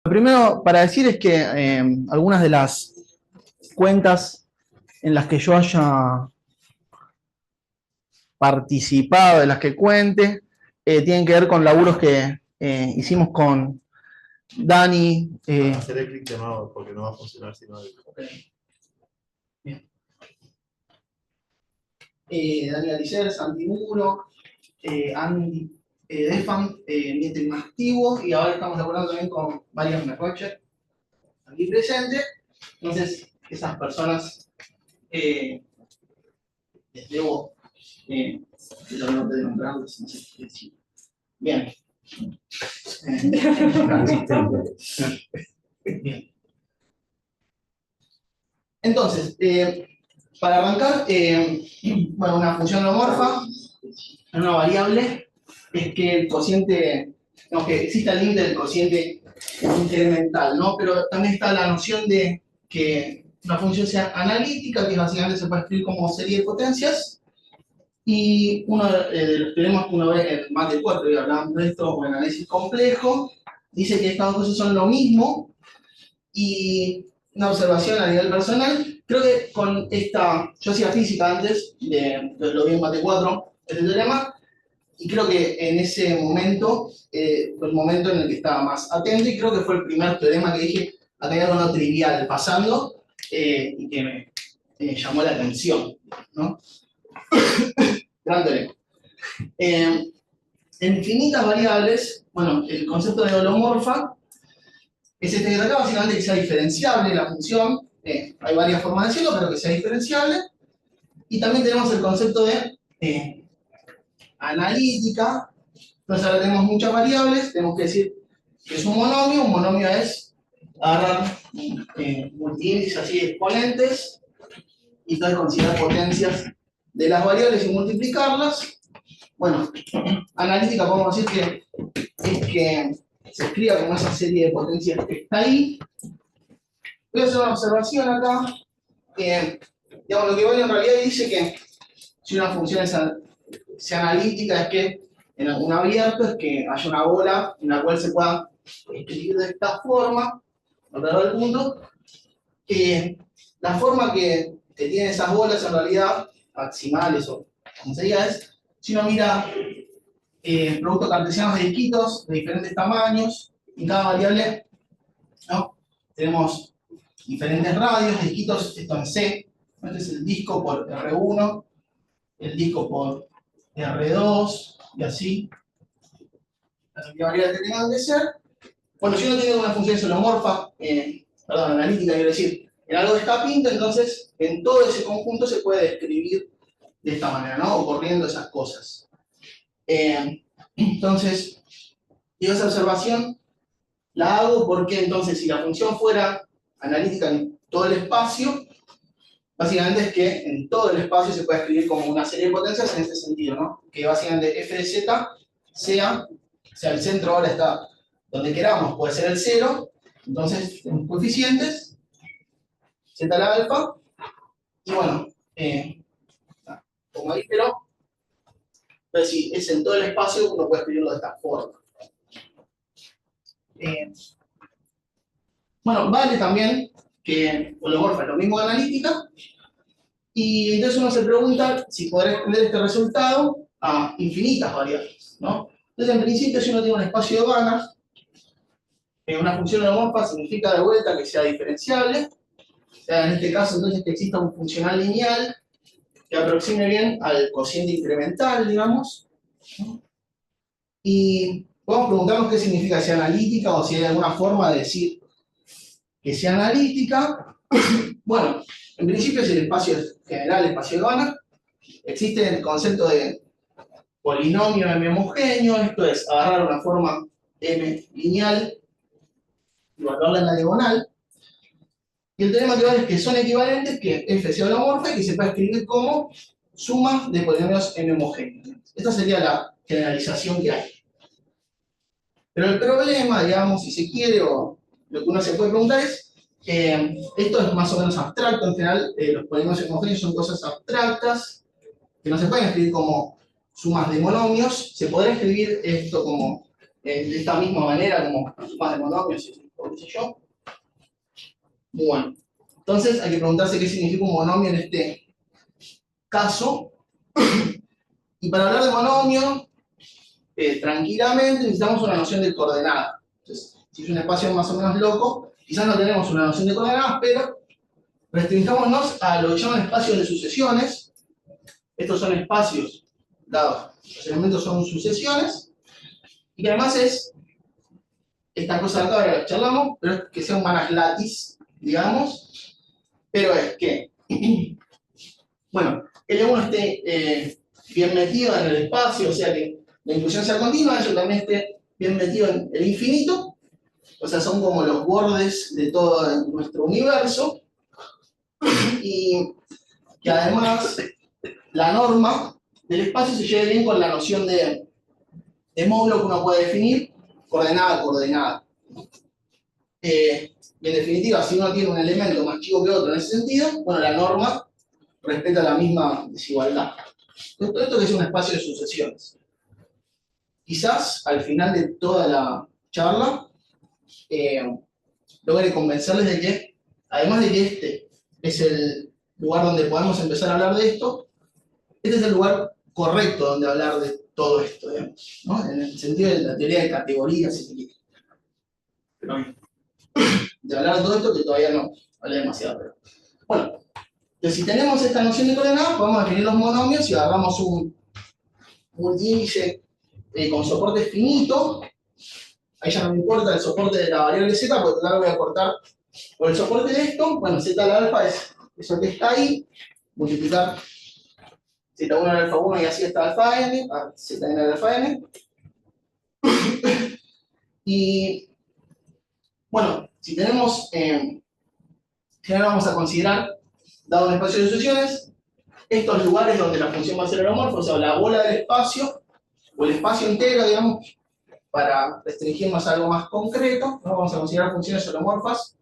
Lo primero para decir es que algunas de las cuentas en las que yo haya participado, de las que cuente, tienen que ver con laburos que hicimos con Dani. Hacer el clic de nuevo porque no va a funcionar si no. Okay. Bien. Dani Alicer, Santi Muro, Andy Defan, Mientras Activo, y ahora estamos laburando también con Marian Merrocher, aquí presente. Entonces, esas personas les debo lo de nombrarlos, no sé qué decir. Bien. Bien. Entonces, para arrancar, bueno, una función holomorfa, una variable, es que el cociente, no, que exista el límite del cociente incremental, ¿no? Pero también está la noción de que una función sea analítica, que básicamente se puede escribir como serie de potencias, y uno de los teoremas que uno ve en Mate 4, y hablamos de esto, o en análisis complejo, dice que estas dos cosas son lo mismo, y una observación a nivel personal, creo que con esta, yo hacía física antes, lo vi en Mate 4, este teorema, y creo que en ese momento fue el momento en el que estaba más atento, y creo que fue el primer teorema que dije, acá hay algo no trivial pasando, y que me llamó la atención, ¿no? Gran teorema. En infinitas variables, bueno, el concepto de holomorfa es este que está acá, básicamente que sea diferenciable la función. Hay varias formas de decirlo, pero que sea diferenciable. Y también tenemos el concepto de analítica. Entonces ahora tenemos muchas variables, tenemos que decir que es un monomio es agarrar multiíndices así de exponentes, y entonces considerar potencias de las variables y multiplicarlas. Bueno, analítica podemos decir que es que se escriba como esa serie de potencias que está ahí. Voy a hacer una observación acá. Digamos, lo que Boyle en realidad dice que si una función sea analítica es que en un abierto es que haya una bola en la cual se pueda escribir de esta forma alrededor del punto. La forma que tienen esas bolas en realidad, maximales o como se diga, es si uno mira productos cartesianos de disquitos de diferentes tamaños, en cada variable, ¿no? Tenemos diferentes radios, disquitos, esto en C, este es el disco por R1, el disco por R2, y así, las variables que tengan que ser. Bueno, si uno tiene una función isomorfa, perdón, analítica, quiero decir, en algo está pinto, entonces en todo ese conjunto se puede describir de esta manera, ¿no? Ocurriendo esas cosas. Entonces, digo, esa observación la hago porque entonces si la función fuera analítica en todo el espacio, básicamente es que en todo el espacio se puede escribir como una serie de potencias en este sentido, ¿no? Que básicamente f de z sea, o sea, el centro ahora está donde queramos, puede ser el 0, entonces tenemos coeficientes, z a la alfa, y bueno, como ahí, pero entonces si es en todo el espacio, uno puede escribirlo de esta forma. Bueno, vale también que holomorfa es lo mismo que analítica, y entonces uno se pregunta si podrá extender este resultado a infinitas variables, ¿no? Entonces, en principio, si uno tiene un espacio de Banach, una función holomorfa significa de vuelta que sea diferenciable, o sea, en este caso, entonces, que exista un funcional lineal que aproxime bien al cociente incremental, digamos, ¿no? Y podemos preguntarnos qué significa que sea analítica, o si hay alguna forma de decir que sea analítica. Bueno, en principio es el espacio general, el espacio de Banach. Existe el concepto de polinomio M homogéneo, esto es agarrar una forma M lineal y evaluarla en la diagonal. Y el teorema que vale es que son equivalentes, que f sea holomorfa y que se puede escribir como suma de polinomios M homogéneos. Esta sería la generalización que hay. Pero el problema, digamos, si se quiere, o lo que uno se puede preguntar es, esto es más o menos abstracto, en general, los polinomios homogéneos son cosas abstractas, que no se pueden escribir como sumas de monomios. Se podrá escribir esto como de esta misma manera, como sumas de monomios, o qué sé yo. Muy bueno. Entonces hay que preguntarse qué significa un monomio en este caso. Y para hablar de monomio, tranquilamente necesitamos una noción de coordenada. Entonces, si es un espacio más o menos loco, quizás no tenemos una noción de coordenadas, pero restringámonos a lo que llaman espacios de sucesiones. Estos son espacios dados, los elementos son sucesiones, y que además es esta cosa de acá, ahora la charlamos, pero es que sea un Manaslatis, digamos, pero es que, bueno, el L1 esté bien metido en el espacio, o sea que la inclusión sea continua, eso también esté bien metido en el infinito, o sea, son como los bordes de todo nuestro universo, y que además la norma del espacio se lleve bien con la noción de módulo que uno puede definir, coordenada a coordenada. Y en definitiva, si uno tiene un elemento más chico que otro en ese sentido, bueno, la norma respeta la misma desigualdad. Todo esto que es un espacio de sucesiones. Quizás al final de toda la charla logre convencerles de que, además de que este es el lugar donde podemos empezar a hablar de esto, este es el lugar correcto donde hablar de todo esto, digamos, ¿no? En el sentido de la teoría de categorías, si se quiere. Pero de hablar de todo esto que todavía no hablé demasiado. Pero, bueno, entonces si tenemos esta noción de coordenadas, podemos definir los monomios y agarramos un multiíndice con soporte finito. Ahí ya no me importa el soporte de la variable z, porque total voy a cortar por el soporte de esto. Bueno, z a la alfa es eso que está ahí, multiplicar z1 al alfa 1 y así hasta alfa n, zn al alfa n. Y bueno, si tenemos, ahora vamos a considerar, dado un espacio de sucesiones, estos lugares donde la función va a ser holomorfa, o sea, la bola del espacio, o el espacio entero, digamos, para restringirnos a algo más concreto, ¿no? Vamos a considerar funciones holomorfas,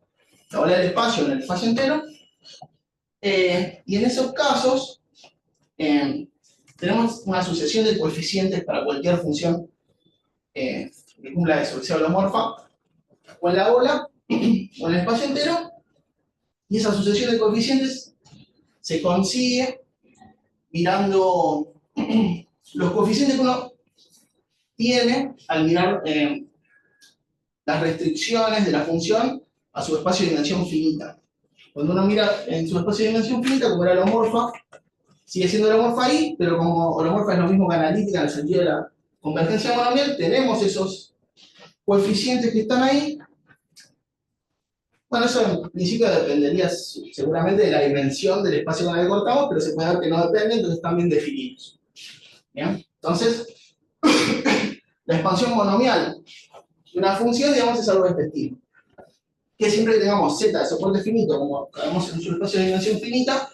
la bola del espacio en el espacio entero, y en esos casos tenemos una sucesión de coeficientes para cualquier función que cumpla eso, que sea holomorfa, o en la bola, o en el espacio entero, y esa sucesión de coeficientes se consigue mirando los coeficientes que uno tiene al mirar las restricciones de la función a su espacio de dimensión finita. Cuando uno mira en su espacio de dimensión finita, como era holomorfa, sigue siendo holomorfa ahí, pero como holomorfa es lo mismo que analítica en el sentido de la convergencia monomial, tenemos esos coeficientes que están ahí. Bueno, eso en principio dependería seguramente de la dimensión del espacio con el que cortamos, pero se puede ver que no depende, entonces están bien definidos. ¿Bien? Entonces, la expansión monomial de una función, digamos, es algo de este estilo. Que siempre que tengamos z de soporte finito, como vemos en su espacio de dimensión finita,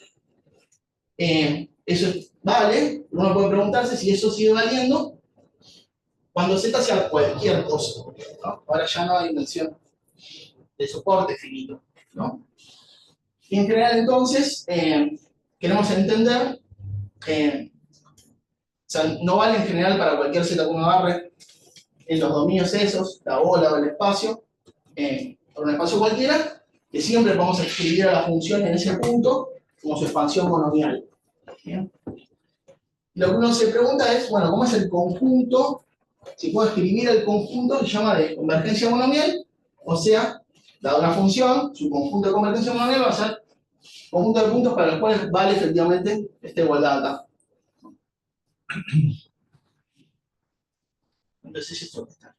eso vale. Uno puede preguntarse si eso sigue valiendo cuando z sea cualquier cosa, ¿no? Ahora ya no hay dimensión de soporte finito, ¿no? Y en general, entonces, queremos entender, o sea, no vale en general para cualquier z que uno agarre en los dominios esos, la bola o el espacio, por un espacio cualquiera, que siempre vamos a escribir a la función en ese punto como su expansión monomial. ¿Bien? Lo que uno se pregunta es, bueno, ¿cómo es el conjunto? Si puedo escribir el conjunto, se llama de convergencia monomial, o sea, dado una función, su conjunto de convergencia monomial va a ser conjunto de puntos para los cuales vale efectivamente esta igualdad acá. Entonces esto está.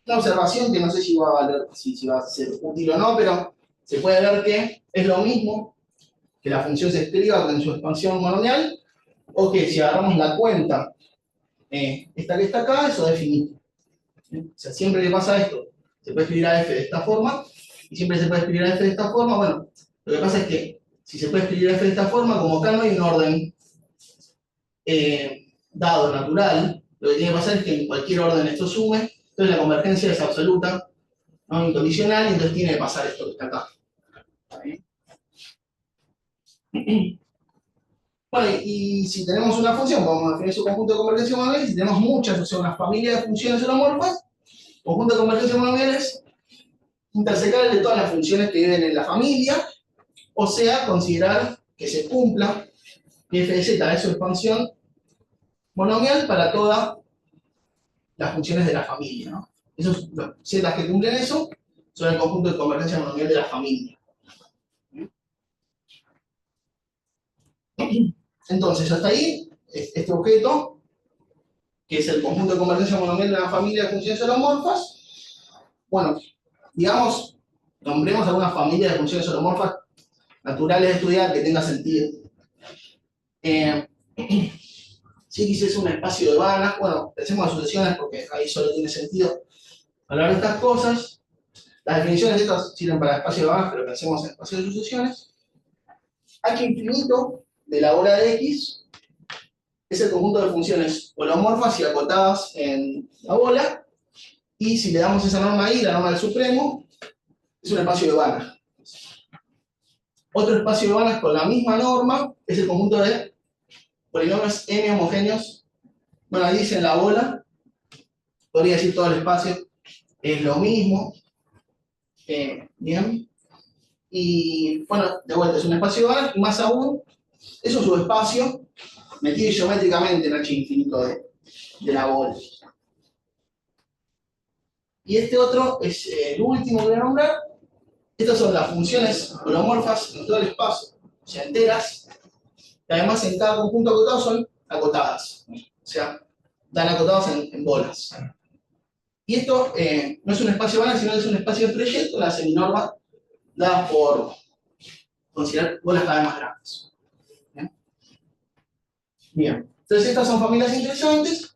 Una observación que no sé si va a valer, si va a ser útil o no, pero se puede ver que es lo mismo que la función se escriba con su expansión monomial, o que si agarramos la cuenta, esta que está acá, eso es finito. O sea, siempre que pasa esto, se puede escribir a f de esta forma, y siempre se puede escribir a f de esta forma. Bueno, lo que pasa es que si se puede escribir a f de esta forma, como acá no hay un orden dado natural, lo que tiene que pasar es que en cualquier orden esto sume, entonces la convergencia es absoluta, no incondicional, y entonces tiene que pasar esto que está acá. ¿Está bien? Bueno, y si tenemos una función, vamos a definir su conjunto de convergencia monomial, y si tenemos muchas, o sea, una familia de funciones holomorfas, conjunto de convergencia monomial es intersecar de todas las funciones que viven en la familia, o sea, considerar que se cumpla que f de z es su expansión monomial para todas las funciones de la familia, ¿no? Esos los z que cumplen eso son el conjunto de convergencia monomial de la familia. Entonces, hasta ahí, este objeto, que es el conjunto de convergencia monomial de una familia de funciones holomorfas, bueno, digamos, nombremos alguna familia de funciones holomorfas naturales de estudiar que tenga sentido. Si X es un espacio de Banach, bueno, pensemos en sucesiones porque ahí solo tiene sentido hablar de estas cosas. Las definiciones de estas sirven para espacio de Banach, pero pensemos en espacio de sucesiones. H infinito de la bola de X es el conjunto de funciones holomorfas y acotadas en la bola, y si le damos esa norma ahí, la norma del supremo, es un espacio de Banach. Otro espacio de Banach con la misma norma es el conjunto de polinomios n homogéneos. Bueno, ahí dice en la bola, podría decir todo el espacio, es lo mismo. Bien. Y bueno, de vuelta, es un espacio de Banach, y más aún, es un subespacio metido geométricamente en H infinito de la bola. Y este otro es el último que voy a nombrar. Estas son las funciones holomorfas en todo el espacio, o sea, enteras, y además en cada conjunto acotado son acotadas, o sea, dan acotados en bolas. Y esto no es un espacio Banach, sino que es un espacio de Freget con la seminorma dada por considerar bolas cada vez más grandes. Bien, entonces estas son familias interesantes,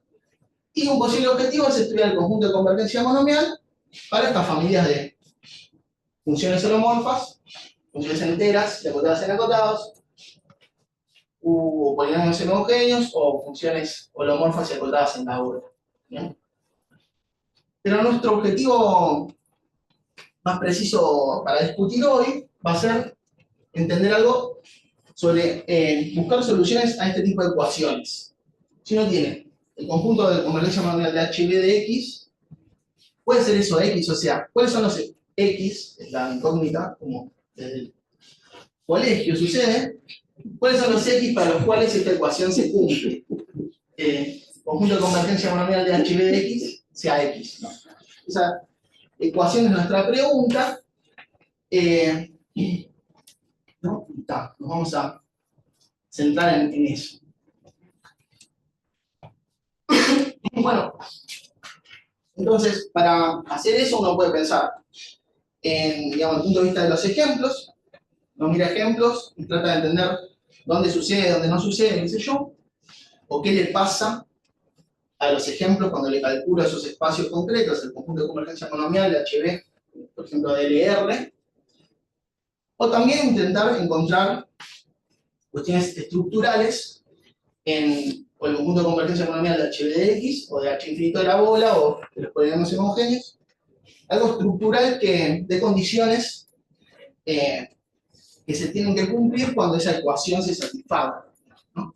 y un posible objetivo es estudiar el conjunto de convergencia monomial para estas familias de funciones holomorfas, funciones enteras y acotadas en acotados, u polinomios homogéneos, o funciones holomorfas y acotadas en la bola. ¿Bien? Pero nuestro objetivo más preciso para discutir hoy va a ser entender algo sobre buscar soluciones a este tipo de ecuaciones. Si uno tiene el conjunto de convergencia monomial de H y B de X, puede ser eso X, o sea, ¿cuáles son los X? Es la incógnita, como desde el colegio sucede. ¿Cuáles son los X para los cuales esta ecuación se cumple? Conjunto de convergencia monomial de H y B de X sea X, ¿no? Esa ecuación es nuestra pregunta. ¿No? Nos vamos a centrar en eso. Bueno, entonces, para hacer eso uno puede pensar en, digamos, el punto de vista de los ejemplos. Uno mira ejemplos y trata de entender dónde sucede, dónde no sucede, qué sé yo, o qué le pasa a los ejemplos cuando le calculo esos espacios concretos, el conjunto de convergencia monomial de HB, por ejemplo, de LR, o también intentar encontrar cuestiones estructurales en o el conjunto de convergencia monomial de HB de X, o de H infinito de la bola, o de los polinomios homogéneos, algo estructural que dé condiciones que se tienen que cumplir cuando esa ecuación se satisfaga, ¿no?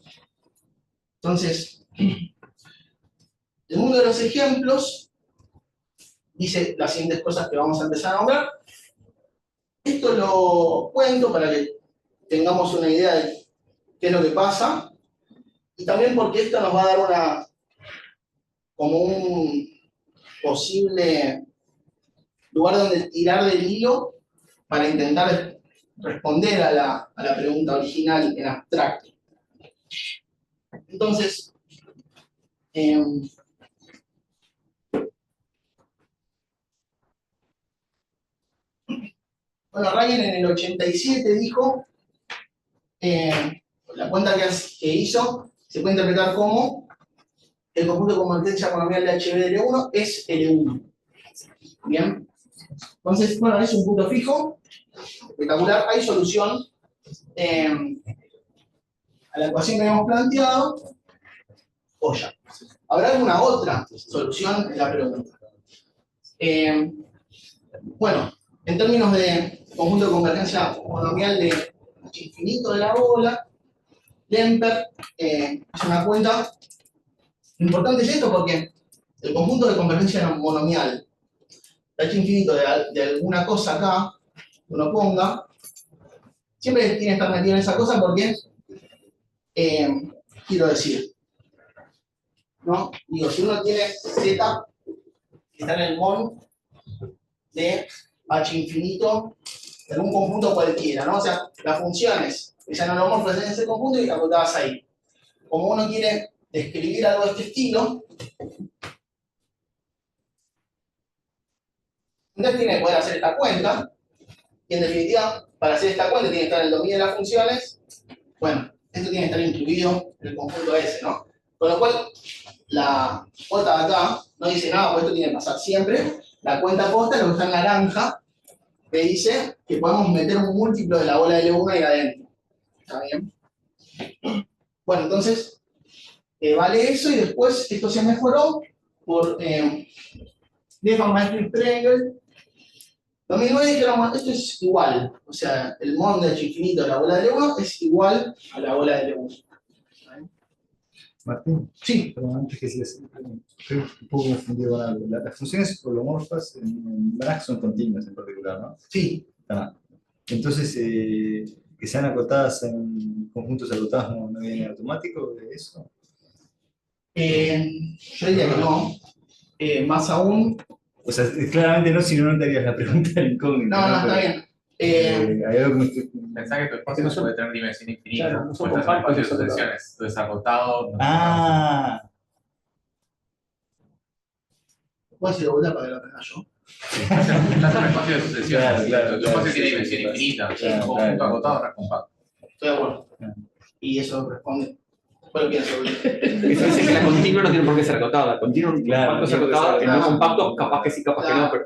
Entonces, el mundo de los ejemplos dice las siguientes cosas que vamos a empezar a nombrar. Esto lo cuento para que tengamos una idea de qué es lo que pasa, y también porque esto nos va a dar como un posible lugar donde tirar del hilo para intentar responder a la pregunta original en abstracto. Entonces, bueno, Ryan en el 87 dijo, la cuenta que hizo se puede interpretar como el conjunto de convergencia monomial de HB de L1 es L1. Bien. Entonces, bueno, es un punto fijo, espectacular. Hay solución a la ecuación que habíamos planteado, o ya. ¿Habrá alguna otra solución? Es la pregunta. Bueno, en términos de conjunto de convergencia monomial de H infinito de la bola, Lemper es una cuenta importante, es esto porque el conjunto de convergencia monomial h infinito de alguna cosa acá, que uno ponga, siempre tiene que estar metido en esa cosa porque, quiero decir, ¿no? Digo, si uno tiene z que está en el mon de h infinito de algún conjunto cualquiera, ¿no? O sea, las funciones que sean holomorfas en ese conjunto y acotadas ahí. Como uno quiere describir algo de este estilo, entonces tiene que poder hacer esta cuenta, y en definitiva, para hacer esta cuenta tiene que estar en el dominio de las funciones. Bueno, esto tiene que estar incluido en el conjunto S, ¿no? Con lo cual, la cuota de acá no dice nada, porque esto tiene que pasar siempre. La cuenta posta es lo que está en naranja, que dice que podemos meter un múltiplo de la bola de L1 ahí adentro. ¿Está bien? Bueno, entonces, vale eso, y después esto se mejoró por Stefan Maestri Sprengel. 2009 dijeron, esto es igual, o sea, el mon de h infinito de la bola de L1 es igual a la bola de L1. Martín, Sí. pero antes que sigas, estoy un poco confundido con algo. Las funciones holomorfas en Banach son continuas en particular, ¿no? Sí. Ah. Entonces, que sean acotadas en conjuntos acotados no viene automático de eso. Yo diría que no. Más aún. O sea, claramente no, si no, no te harías la pregunta del incógnito. No, está bien. Hay algo que me estoy... Pensá que tu espacio no puede tener dimensión infinita. Claro, no son Pues estás en compactos, espacio de no son sucesiones. Entonces agotado. No Ah, ¿Puedes ir de vuelta para que lo aprenda yo? estás en un espacio de sucesiones. Claro, Tu espacio sí, tiene sí, dimensión sí, infinita. claro, Un conjunto claro. agotado no es compacto. Estoy de acuerdo. Y eso responde. Después lo pienso. Eso dice que la continua no tiene por qué ser acotada. La continua Claro, compactos tiene que acotadas, ser que no acotada. compactos, capaz que sí, capaz que no, pero.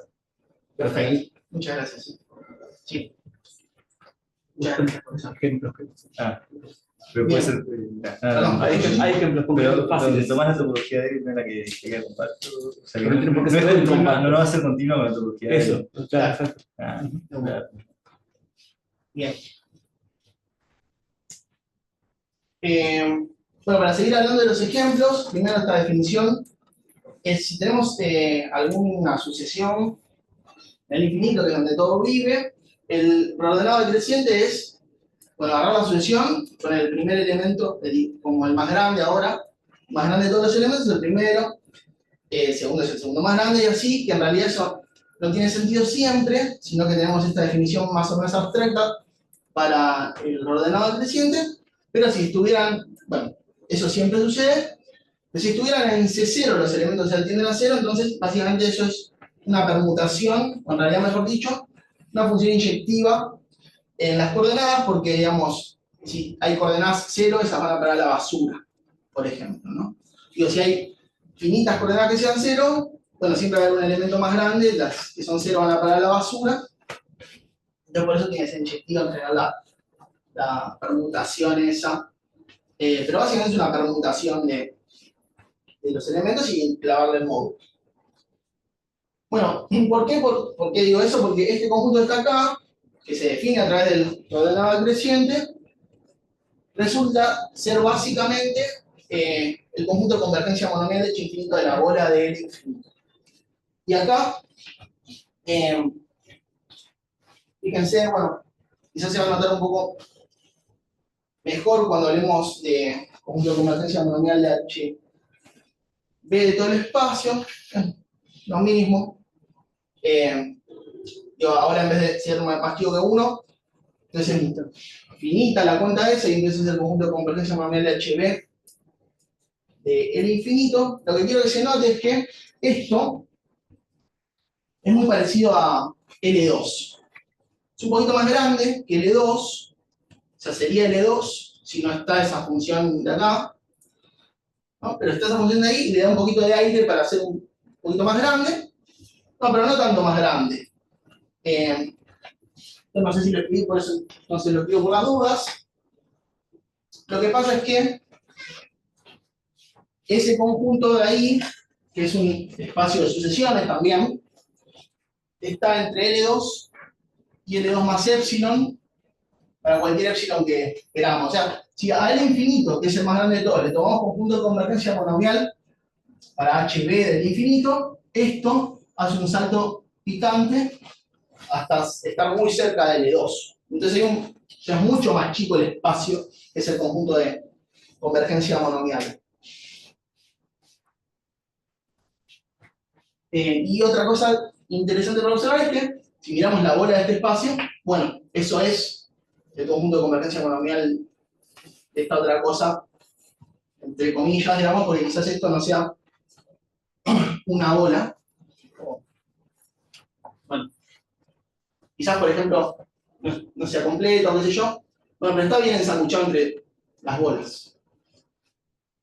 Perfecto. Muchas gracias. Sí. Muchas gracias por eso. Ejemplos que. pero Bien. puede ser... Perdón. Hay ejemplos concretos Pero fáciles. tomás la topología de él, no es la que queda compacto. O sea, que Pero no tiene por qué no ser es del continua, compacto. no va a ser continua con la topología de él. Eso, claro, exacto. Claro. Bien. Bueno, para seguir hablando de los ejemplos, primero esta definición es si tenemos alguna sucesión en el infinito, que es donde todo vive, el reordenado decreciente es, bueno, agarrar la sucesión con el primer elemento, como el más grande ahora, más grande de todos los elementos, el primero, el segundo es el segundo más grande, y así, que en realidad eso no tiene sentido siempre, sino que tenemos esta definición más o menos abstracta para el ordenado decreciente, pero si estuvieran, bueno, eso siempre sucede, pero si estuvieran en C0 los elementos se tienden a 0, entonces básicamente eso es una permutación, o en realidad mejor dicho, una función inyectiva en las coordenadas, porque digamos, si hay coordenadas 0, esas van a parar a la basura, por ejemplo, ¿no? Digo, si hay finitas coordenadas que sean 0, bueno, siempre va a haber un elemento más grande, las que son 0 van a parar a la basura, entonces por eso tiene que ser inyectiva en general la permutación esa, pero básicamente es una permutación de los elementos y clavarle el módulo. Bueno, ¿por qué digo eso? Porque este conjunto que está acá, que se define a través del ordenado creciente, resulta ser básicamente el conjunto de convergencia monomial de h infinito de la bola de L infinito. Y acá, fíjense, bueno, quizás se va a notar un poco mejor cuando hablemos de conjunto de convergencia monomial de H B de todo el espacio, lo mismo. Ahora en vez de ser más chico que 1, entonces es finita la cuenta esa y entonces el conjunto de convergencia monomial de HB de L infinito. Lo que quiero que se note es que esto es muy parecido a L2. Es un poquito más grande que L2, o sea, sería L2 si no está esa función de acá, ¿no? Pero está esa función de ahí y le da un poquito de aire para hacer un poquito más grande. No, pero no tanto más grande. No sé si lo escribí, por eso no se lo escribo por las dudas. Lo que pasa es que ese conjunto de ahí, que es un espacio de sucesiones también, está entre L2 y L2 más epsilon, para cualquier epsilon que queramos. O sea, Si a L infinito, que es el más grande de todos, le tomamos conjunto de convergencia monomial para HB del infinito, esto hace un salto picante hasta estar muy cerca de L2. Entonces ya es mucho más chico el espacio que es el conjunto de convergencia monomial. Y otra cosa interesante para observar es que si miramos la bola de este espacio, bueno, eso es el conjunto de convergencia monomial de esta otra cosa, entre comillas, digamos, porque quizás esto no sea una bola. Bueno, quizás, por ejemplo, no sea completo, qué sé yo. Bueno, pero está bien ensanguchado entre las bolas.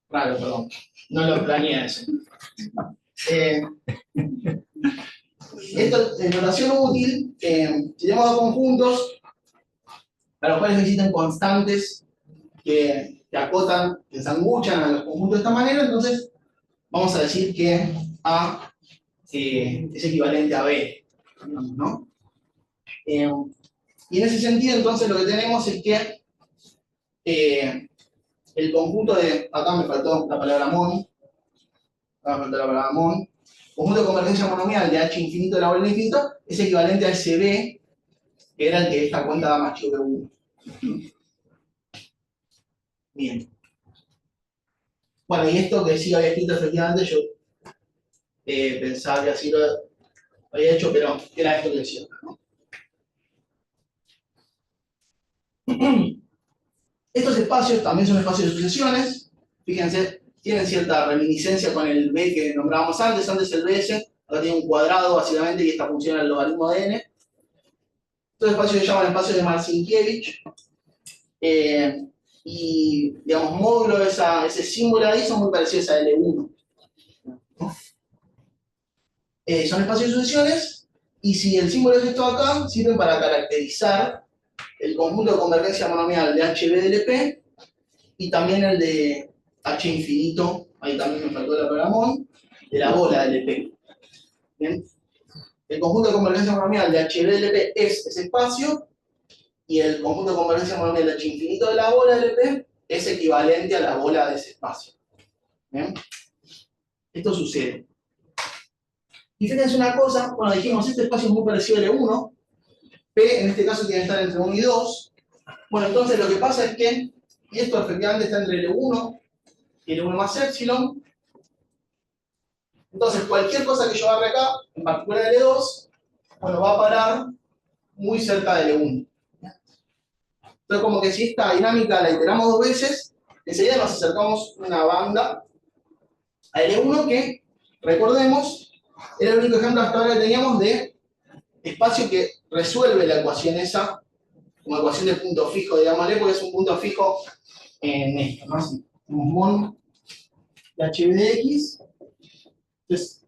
Raro, perdón. No lo planeé eso. Esto es notación útil. Si tenemos dos conjuntos, para los cuales necesitan constantes que acotan, que ensanguchan a los conjuntos de esta manera, entonces vamos a decir que A es equivalente a B, ¿no? Y en ese sentido, entonces, lo que tenemos es que el conjunto de, acá me faltó la palabra mon, conjunto de convergencia monomial de H infinito de la bola del infinito es equivalente a ese B, que era el que esta cuenta da más chico que 1. Bien. Bueno, y esto que sí había escrito efectivamente, yo pensaba que así lo había hecho, pero era esto que decía, ¿no? Estos espacios también son espacios de sucesiones. Fíjense, tienen cierta reminiscencia con el B que nombrábamos antes. Antes el BS, ahora tiene un cuadrado básicamente y esta función es el logaritmo de n. Estos espacios se llaman espacios de Marcinkiewicz. Y, digamos, módulo de ese símbolo ahí son muy parecidos a L1. ¿No? Son espacios de sucesiones, y si el símbolo es esto acá, sirven para caracterizar el conjunto de convergencia monomial de HB de LP y también el de H infinito, ahí también me faltó la palabra mon, de la bola de LP. ¿Bien? El conjunto de convergencia monomial de HB de LP es ese espacio, y el conjunto de convergencia monomial de H infinito de la bola de LP es equivalente a la bola de ese espacio. ¿Bien? Esto sucede. Y fíjense una cosa, bueno, dijimos, este espacio es muy parecido al L1, P en este caso tiene que estar entre 1 y 2. Bueno, entonces lo que pasa es que, y esto efectivamente está entre L1 y L1 más epsilon, entonces cualquier cosa que yo agarre acá, en particular L2, bueno, va a parar muy cerca de L1. Entonces como que si esta dinámica la iteramos dos veces, enseguida nos acercamos una banda a L1 que, recordemos, era el único ejemplo hasta ahora que teníamos de espacio que resuelve la ecuación esa, como ecuación de punto fijo, digámosle, porque es un punto fijo en esto, ¿no? Si tenemos mon de HB de X, entonces,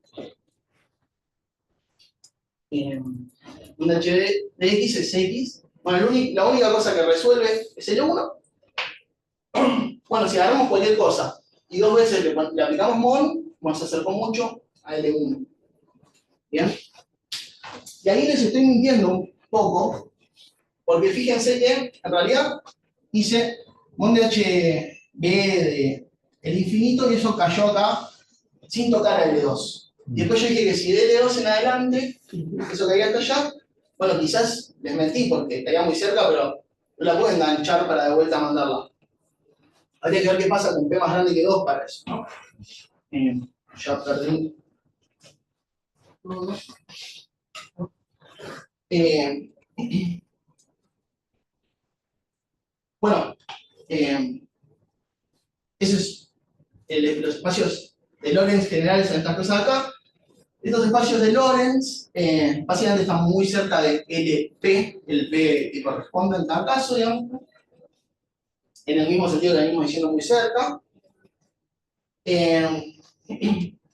un HB de X es X. Bueno, la única cosa que resuelve es el 1. Bueno, si agarramos cualquier cosa y dos veces le aplicamos mon, nos acercó mucho a L1. ¿Bien? Y ahí les estoy mintiendo un poco, porque fíjense que en realidad hice mon de HB de el infinito y eso cayó acá sin tocar a L2. Y después yo dije que si de L2 en adelante, eso caía hasta allá, bueno, quizás les mentí porque caía muy cerca, pero no la puedo enganchar para de vuelta mandarla. Habría que ver qué pasa con P más grande que 2 para eso, ¿no? Ya perdí. Bueno, esos los espacios de Lorentz generales en estas cosas acá. Estos espacios de Lorentz básicamente están muy cerca de LP, el P que corresponde en cada caso, digamos. En el mismo sentido que venimos diciendo muy cerca.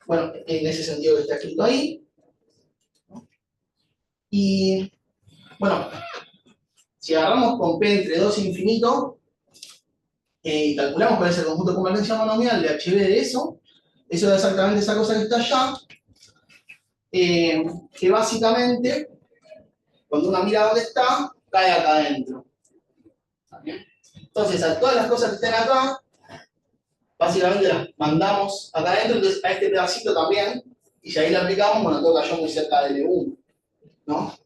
Bueno, en ese sentido que está escrito ahí. Y bueno, si agarramos con P entre 2 e infinito y calculamos cuál es el conjunto de convergencia monomial de HB de eso es exactamente esa cosa que está allá, que básicamente, cuando uno mira dónde está, cae acá adentro. ¿Está bien? Entonces, a todas las cosas que estén acá, básicamente las mandamos acá adentro, entonces a este pedacito también, y si ahí le aplicamos, bueno, todo cayó muy cerca del L1, ¿no?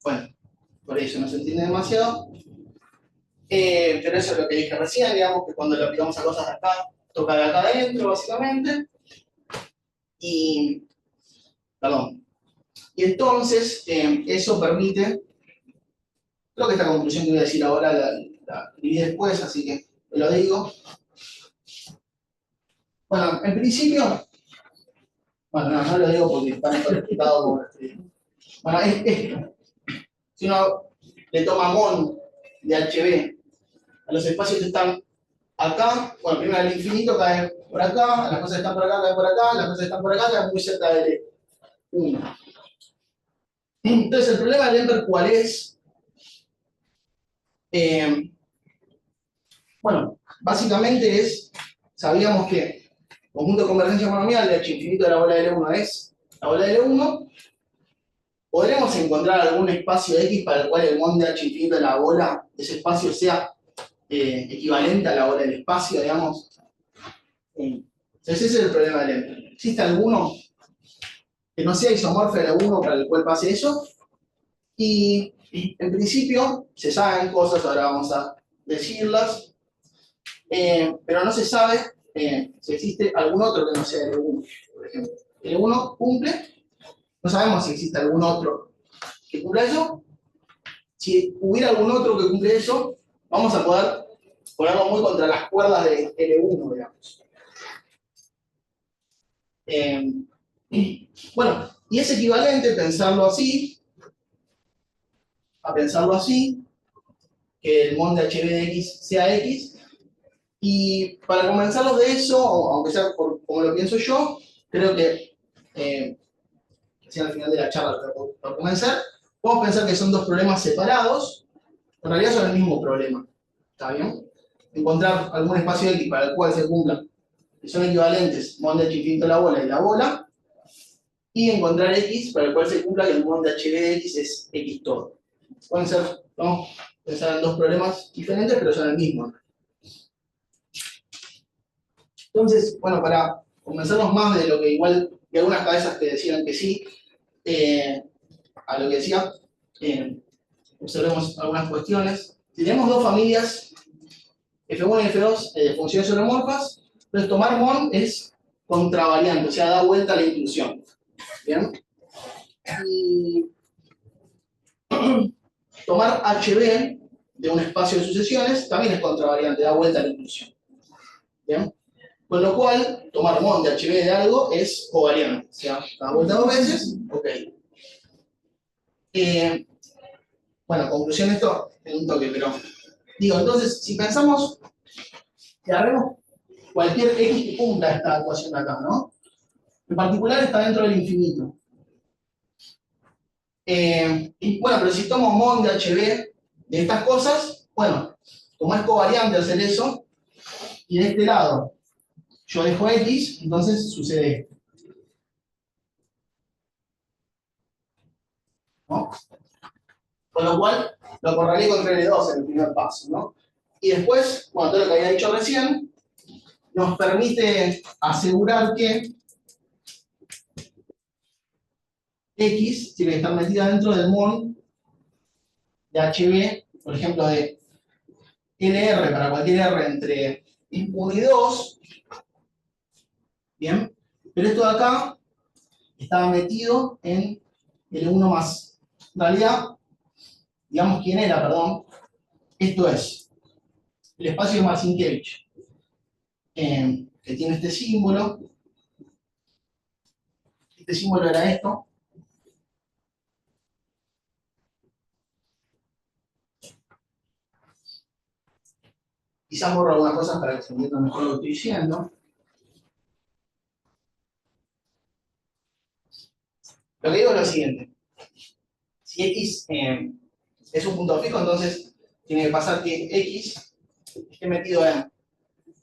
Bueno, por eso no se entiende demasiado. Pero eso es lo que dije recién, digamos, que cuando le aplicamos a cosas de acá, toca de acá adentro, básicamente. Y, perdón. Y entonces, eso permite, creo que esta conclusión que voy a decir ahora la escribí después, así que lo digo. Bueno, en principio, bueno, no lo digo porque está mejor explicado como lo escribí. Bueno, es esto. Si uno le toma mon de HB a los espacios que están acá, bueno, primero el infinito cae por acá, las cosas que están por acá caen por acá, las cosas que están por acá caen muy cerca del 1. Entonces, el problema del Ember, ¿cuál es? Bueno, básicamente es, sabíamos que conjunto de convergencia monomial de H infinito de la bola de L1 es la bola de L1. ¿Podremos encontrar algún espacio X para el cual el mon de H infinito de la bola, ese espacio sea equivalente a la bola del espacio, digamos? Entonces ese es el problema del Ember. ¿Existe alguno que no sea isomorfo de la 1 para el cual pase eso? Y en principio se saben cosas, ahora vamos a decirlas, pero no se sabe si existe algún otro que no sea L1, por ejemplo. L1 cumple, no sabemos si existe algún otro que cumpla eso. Si hubiera algún otro que cumple eso, vamos a poder ponerlo muy contra las cuerdas de L1, digamos. Bueno, y es equivalente pensarlo así, a pensarlo así, que el mon de HB de X sea X, y para convencerlos de eso, aunque sea como lo pienso yo, creo que, sea al final de la charla por convencer, podemos pensar que son dos problemas separados, en realidad son el mismo problema, ¿está bien? Encontrar algún espacio X para el cual se cumplan, que son equivalentes, mon de H infinito la bola y la bola, y encontrar X para el cual se cumpla que el mon de HB de X es X todo. Pueden ser, vamos a pensar en dos problemas diferentes, pero son el mismo. Entonces, bueno, para convencernos más de lo que igual, de algunas cabezas que decían que sí, a lo que decía, observemos algunas cuestiones. Si tenemos dos familias, F1 y F2, de funciones holomorfas, entonces tomar mon es contravariante, o sea, da vuelta a la inclusión. ¿Bien? Y tomar HB de un espacio de sucesiones también es contravariante, da vuelta a la inclusión. ¿Bien? Con lo cual, tomar mon de HB de algo es covariante. O sea, da vuelta dos veces, ok. Bueno, conclusión de esto en un toque, pero digo, entonces, si pensamos que agarremos cualquier X que cumpla esta ecuación de acá, ¿no? En particular está dentro del infinito. Y bueno, pero si tomo mon de HB de estas cosas, bueno, como es covariante hacer eso, y de este lado yo dejo X, entonces sucede esto. ¿No? Con lo cual, lo correlé con L2 en el primer paso, ¿no? Y después, bueno, todo lo que había dicho recién, nos permite asegurar que X tiene que estar metida dentro del mon de HB, por ejemplo, de LR para cualquier R entre 1 y 2, ¿bien? Pero esto de acá estaba metido en L1 más. En realidad, digamos quién era, perdón, esto es el espacio de Marcinkiewicz, que tiene este símbolo. Este símbolo era esto. Quizás borro algunas cosas para que se entienda mejor lo que estoy diciendo. Lo que digo es lo siguiente. Si X es un punto fijo, entonces tiene que pasar que X esté metido en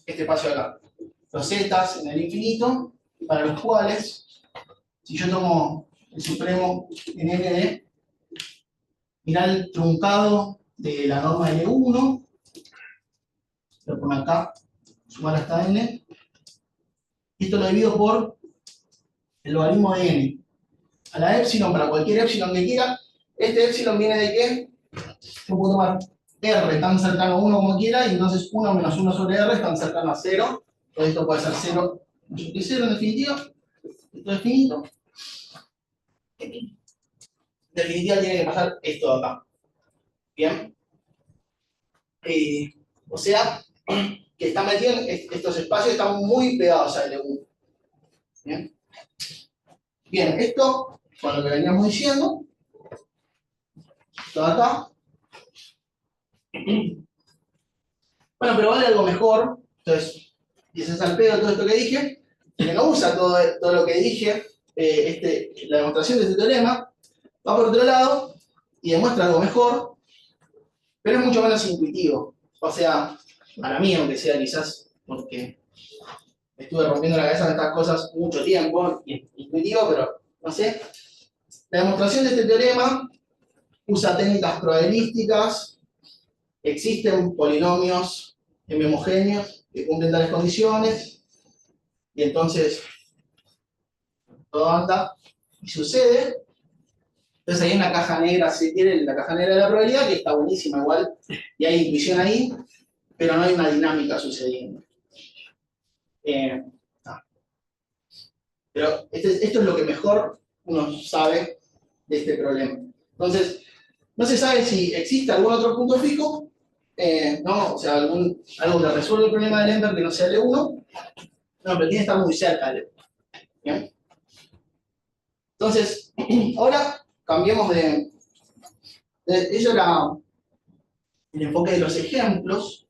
este espacio de acá. Los zetas en el infinito, para los cuales, si yo tomo el supremo en N de, mirá el truncado de la norma L1, lo pongo acá, sumar hasta N, y esto lo divido por el logaritmo de N. A la epsilon, para cualquier epsilon que quiera, este epsilon viene de qué? Yo puedo tomar R tan cercano a 1 como quiera, y entonces 1 menos 1 sobre R es tan cercano a 0. Entonces esto puede ser 0 mayor que 0 en definitiva. Esto es finito. En definitiva tiene que pasar esto de acá. Bien. O sea, que está metido en estos espacios están muy pegados a L1. Bien. Bien, esto, con lo que veníamos diciendo, esto de acá. Bueno, pero vale algo mejor. Entonces, dices al pedo todo esto que dije, que no usa todo lo que dije, la demostración de este teorema, va por otro lado y demuestra algo mejor, pero es mucho menos intuitivo. O sea, para mí, aunque sea quizás porque estuve rompiendo la cabeza con estas cosas mucho tiempo, intuitivo, pero no sé. La demostración de este teorema usa técnicas probabilísticas, existen polinomios m-homogéneos que cumplen tales condiciones, y entonces todo anda y sucede. Entonces hay una caja negra, si quieren, la caja negra de la probabilidad, que está buenísima igual, y hay intuición ahí, pero no hay una dinámica sucediendo. Pero esto es lo que mejor uno sabe de este problema. Entonces, no se sabe si existe algún otro punto fijo, ¿no? O sea, algo que resuelva el problema del Ender que no sea L1, no, pero tiene que estar muy cerca de L1. ¿Bien? Entonces, ahora cambiemos eso era el enfoque de los ejemplos,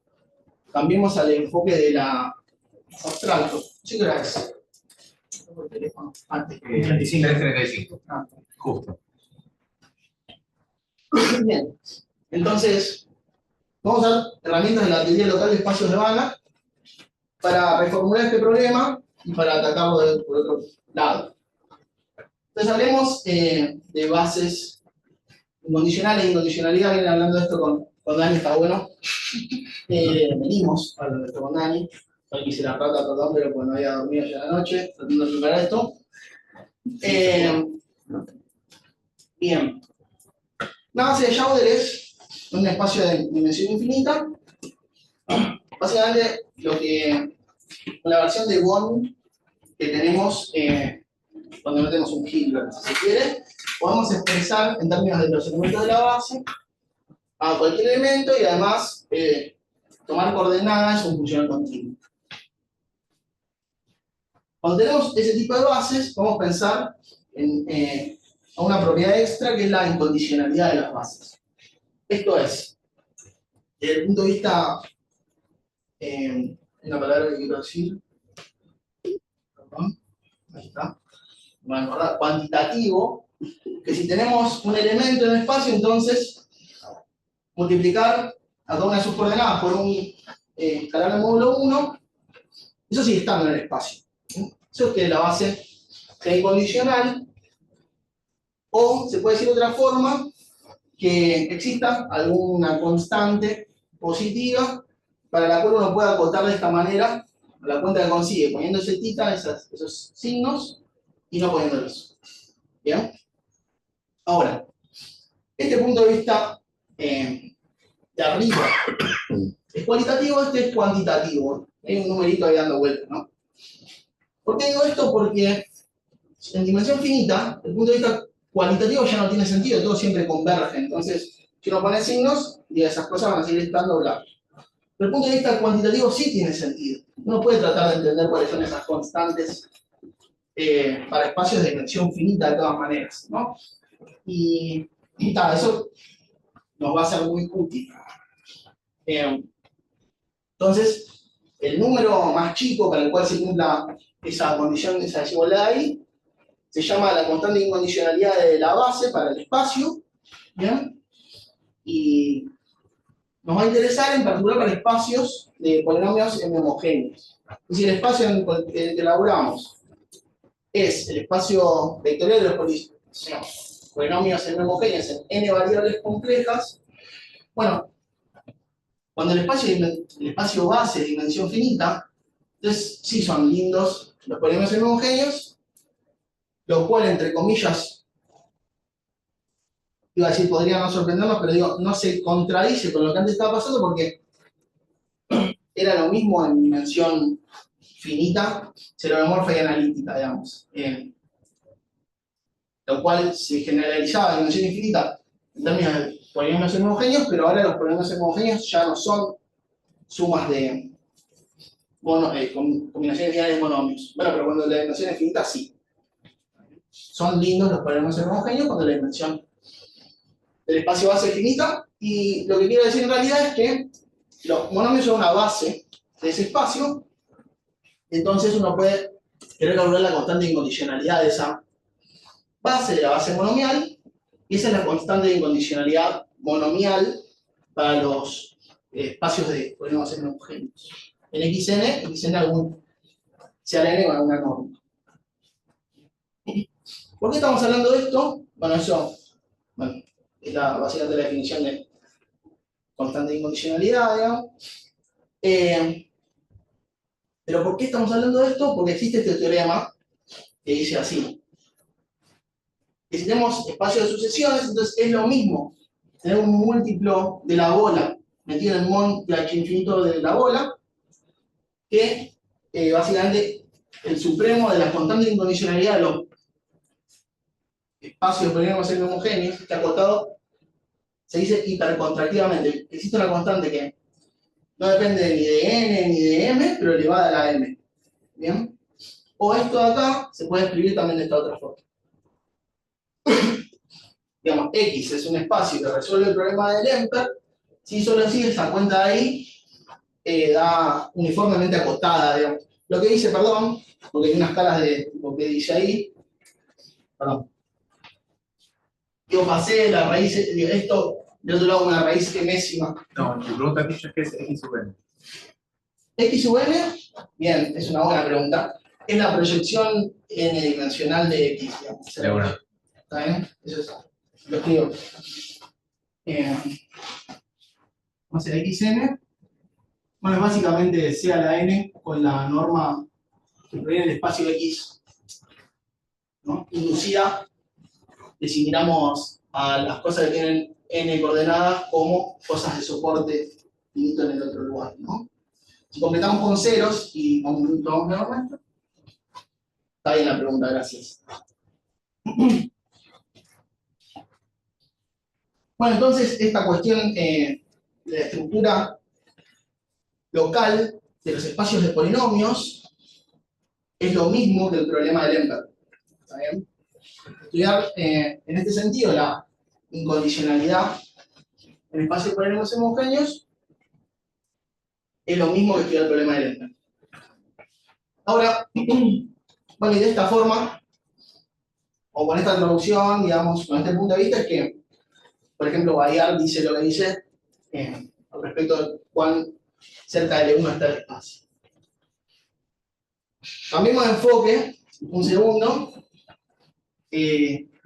cambiemos al enfoque de la abstracto. ¿Sí que era eso? Por teléfono, antes. 335. Ah. Justo. Bien, entonces, vamos a usar herramientas de la teoría local de espacios de Banach para reformular este problema y para atacarlo por otro lado. Entonces hablemos de bases incondicionales e incondicionalidad. Vienen hablando de esto con Dani, está bueno. Venimos hablando de esto con Dani. Hoy quise la rata, perdón, pero pues no había dormido ya la noche, tratando de preparar esto. Bien. Una base de Schauder es un espacio de dimensión infinita. Básicamente, la versión de Born que tenemos cuando metemos un Hilbert, si se quiere, podemos expresar en términos de los elementos de la base a cualquier elemento y además tomar coordenadas o un funcional continuo. Cuando tenemos ese tipo de bases, podemos pensar en una propiedad extra que es la incondicionalidad de las bases. Esto es, desde el punto de vista, una palabra que quiero decir, perdón, ahí está, bueno, cuantitativo, que si tenemos un elemento en el espacio, entonces multiplicar a cada una de sus coordenadas por un escalar de módulo 1, eso sigue estando en el espacio. Eso es que la base sea incondicional, o se puede decir de otra forma, que exista alguna constante positiva para la cual uno pueda acotar de esta manera la cuenta que consigue, poniéndose tita esos signos y no poniéndolos. ¿Bien? Ahora, este punto de vista de arriba es cualitativo, este es cuantitativo. Hay un numerito ahí dando vueltas, ¿no? ¿Por qué digo esto? Porque en dimensión finita, el punto de vista cualitativo ya no tiene sentido, todo siempre converge. Entonces, si uno pone signos, y esas cosas van a seguir estando bla. Pero el punto de vista cuantitativo sí tiene sentido. Uno puede tratar de entender cuáles son esas constantes para espacios de dimensión finita de todas maneras, ¿no? Y nada, eso nos va a ser muy útil. Entonces, el número más chico para el cual se cumpla esa condición, esa desigualdad ahí, se llama la constante de incondicionalidad de la base para el espacio, ¿bien? Y nos va a interesar en particular para espacios de polinomios m-homogéneos. Es decir, el espacio en el que elaboramos es el espacio vectorial de los tenemos polinomios n homogéneos en n variables complejas, bueno, cuando el espacio base de dimensión finita, entonces sí son lindos los polinomios n homogéneos, lo cual, entre comillas, iba a decir, podría no sorprendernos, pero digo, no se contradice con lo que antes estaba pasando porque era lo mismo en dimensión finita, seriomorfa y analítica, digamos. Lo cual se generalizaba a dimensión infinita en términos de polinomios n homogéneos, pero ahora los polinomios n homogéneos ya no son sumas de combinaciones lineales de monomios. Bueno, pero cuando la dimensión es finita, sí. Son lindos los polinomios n homogéneos cuando la dimensión del espacio base es finita, y lo que quiero decir en realidad es que los monomios son una base de ese espacio, entonces uno puede querer calcular la constante de incondicionalidad de esa base, de la base monomial, y esa es la constante de incondicionalidad monomial para los espacios de polinomios n homogéneos. En xn algún sea n con alguna norma. ¿Por qué estamos hablando de esto? Bueno, eso es básicamente la definición de constante de incondicionalidad, digamos. Pero ¿por qué estamos hablando de esto? Porque existe este teorema que dice así: que si tenemos espacio de sucesiones, entonces es lo mismo tener un múltiplo de la bola metido en el Monte infinito de la bola, que básicamente el supremo de la constante de incondicionalidad de los espacios de polinomios n homogéneos, que acotado se dice hipercontractivamente. Existe una constante que no depende ni de n ni de m, pero elevada a la m. ¿Bien? O esto de acá se puede escribir también de esta otra forma. Digamos, X es un espacio que resuelve el problema del Lemper, si solo así esa cuenta de ahí da uniformemente acotada, digamos. Lo que dice, perdón, porque hay unas caras de lo que dice ahí, perdón. Yo pasé la raíz, esto, de otro lado una raíz gemésima. No, tu pregunta aquí es que es x sub n. X sub n, bien, es una buena pregunta. Es la proyección n-dimensional de X, digamos. De una. ¿Está bien? Eso es lo escribo. Vamos a hacer xn. Bueno, es básicamente sea la n con la norma que proviene del espacio X, ¿no? Inducida, si miramos a las cosas que tienen n coordenadas como cosas de soporte finito en el otro lugar, ¿no? Si completamos con ceros y tomamos nuevamente, está bien la pregunta, gracias. Bueno, entonces esta cuestión de la estructura local de los espacios de polinomios es lo mismo que el problema de Lemper. ¿Está bien? Estudiar en este sentido la incondicionalidad en espacios de polinomios homogéneos es lo mismo que estudiar el problema de Lemper. Ahora, bueno, y de esta forma, o con esta introducción, digamos, con este punto de vista, es que, por ejemplo, Bayard dice lo que dice al respecto de cuán cerca del E1 está el espacio. Cambiemos de enfoque, un segundo.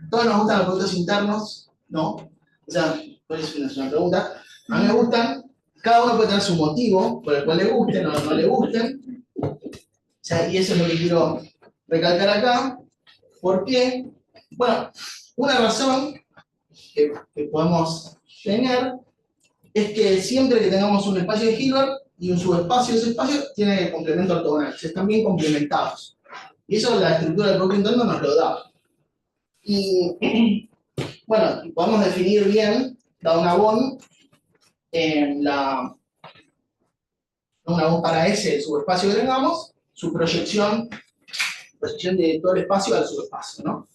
Todos nos gustan los productos internos, ¿no? O sea, por eso es una pregunta. A mí me gustan, cada uno puede tener su motivo por el cual le gusten o no le gusten. O sea, y eso es lo que quiero recalcar acá. ¿Por qué? Bueno, una razón que podemos tener es que siempre que tengamos un espacio de Hilbert y un subespacio de ese espacio, tiene complemento ortogonal, están bien complementados. Y eso la estructura del producto interno nos lo da. Y bueno, podemos definir bien, dado una bond, una bond para ese subespacio que tengamos, su proyección de todo el espacio al subespacio, ¿no?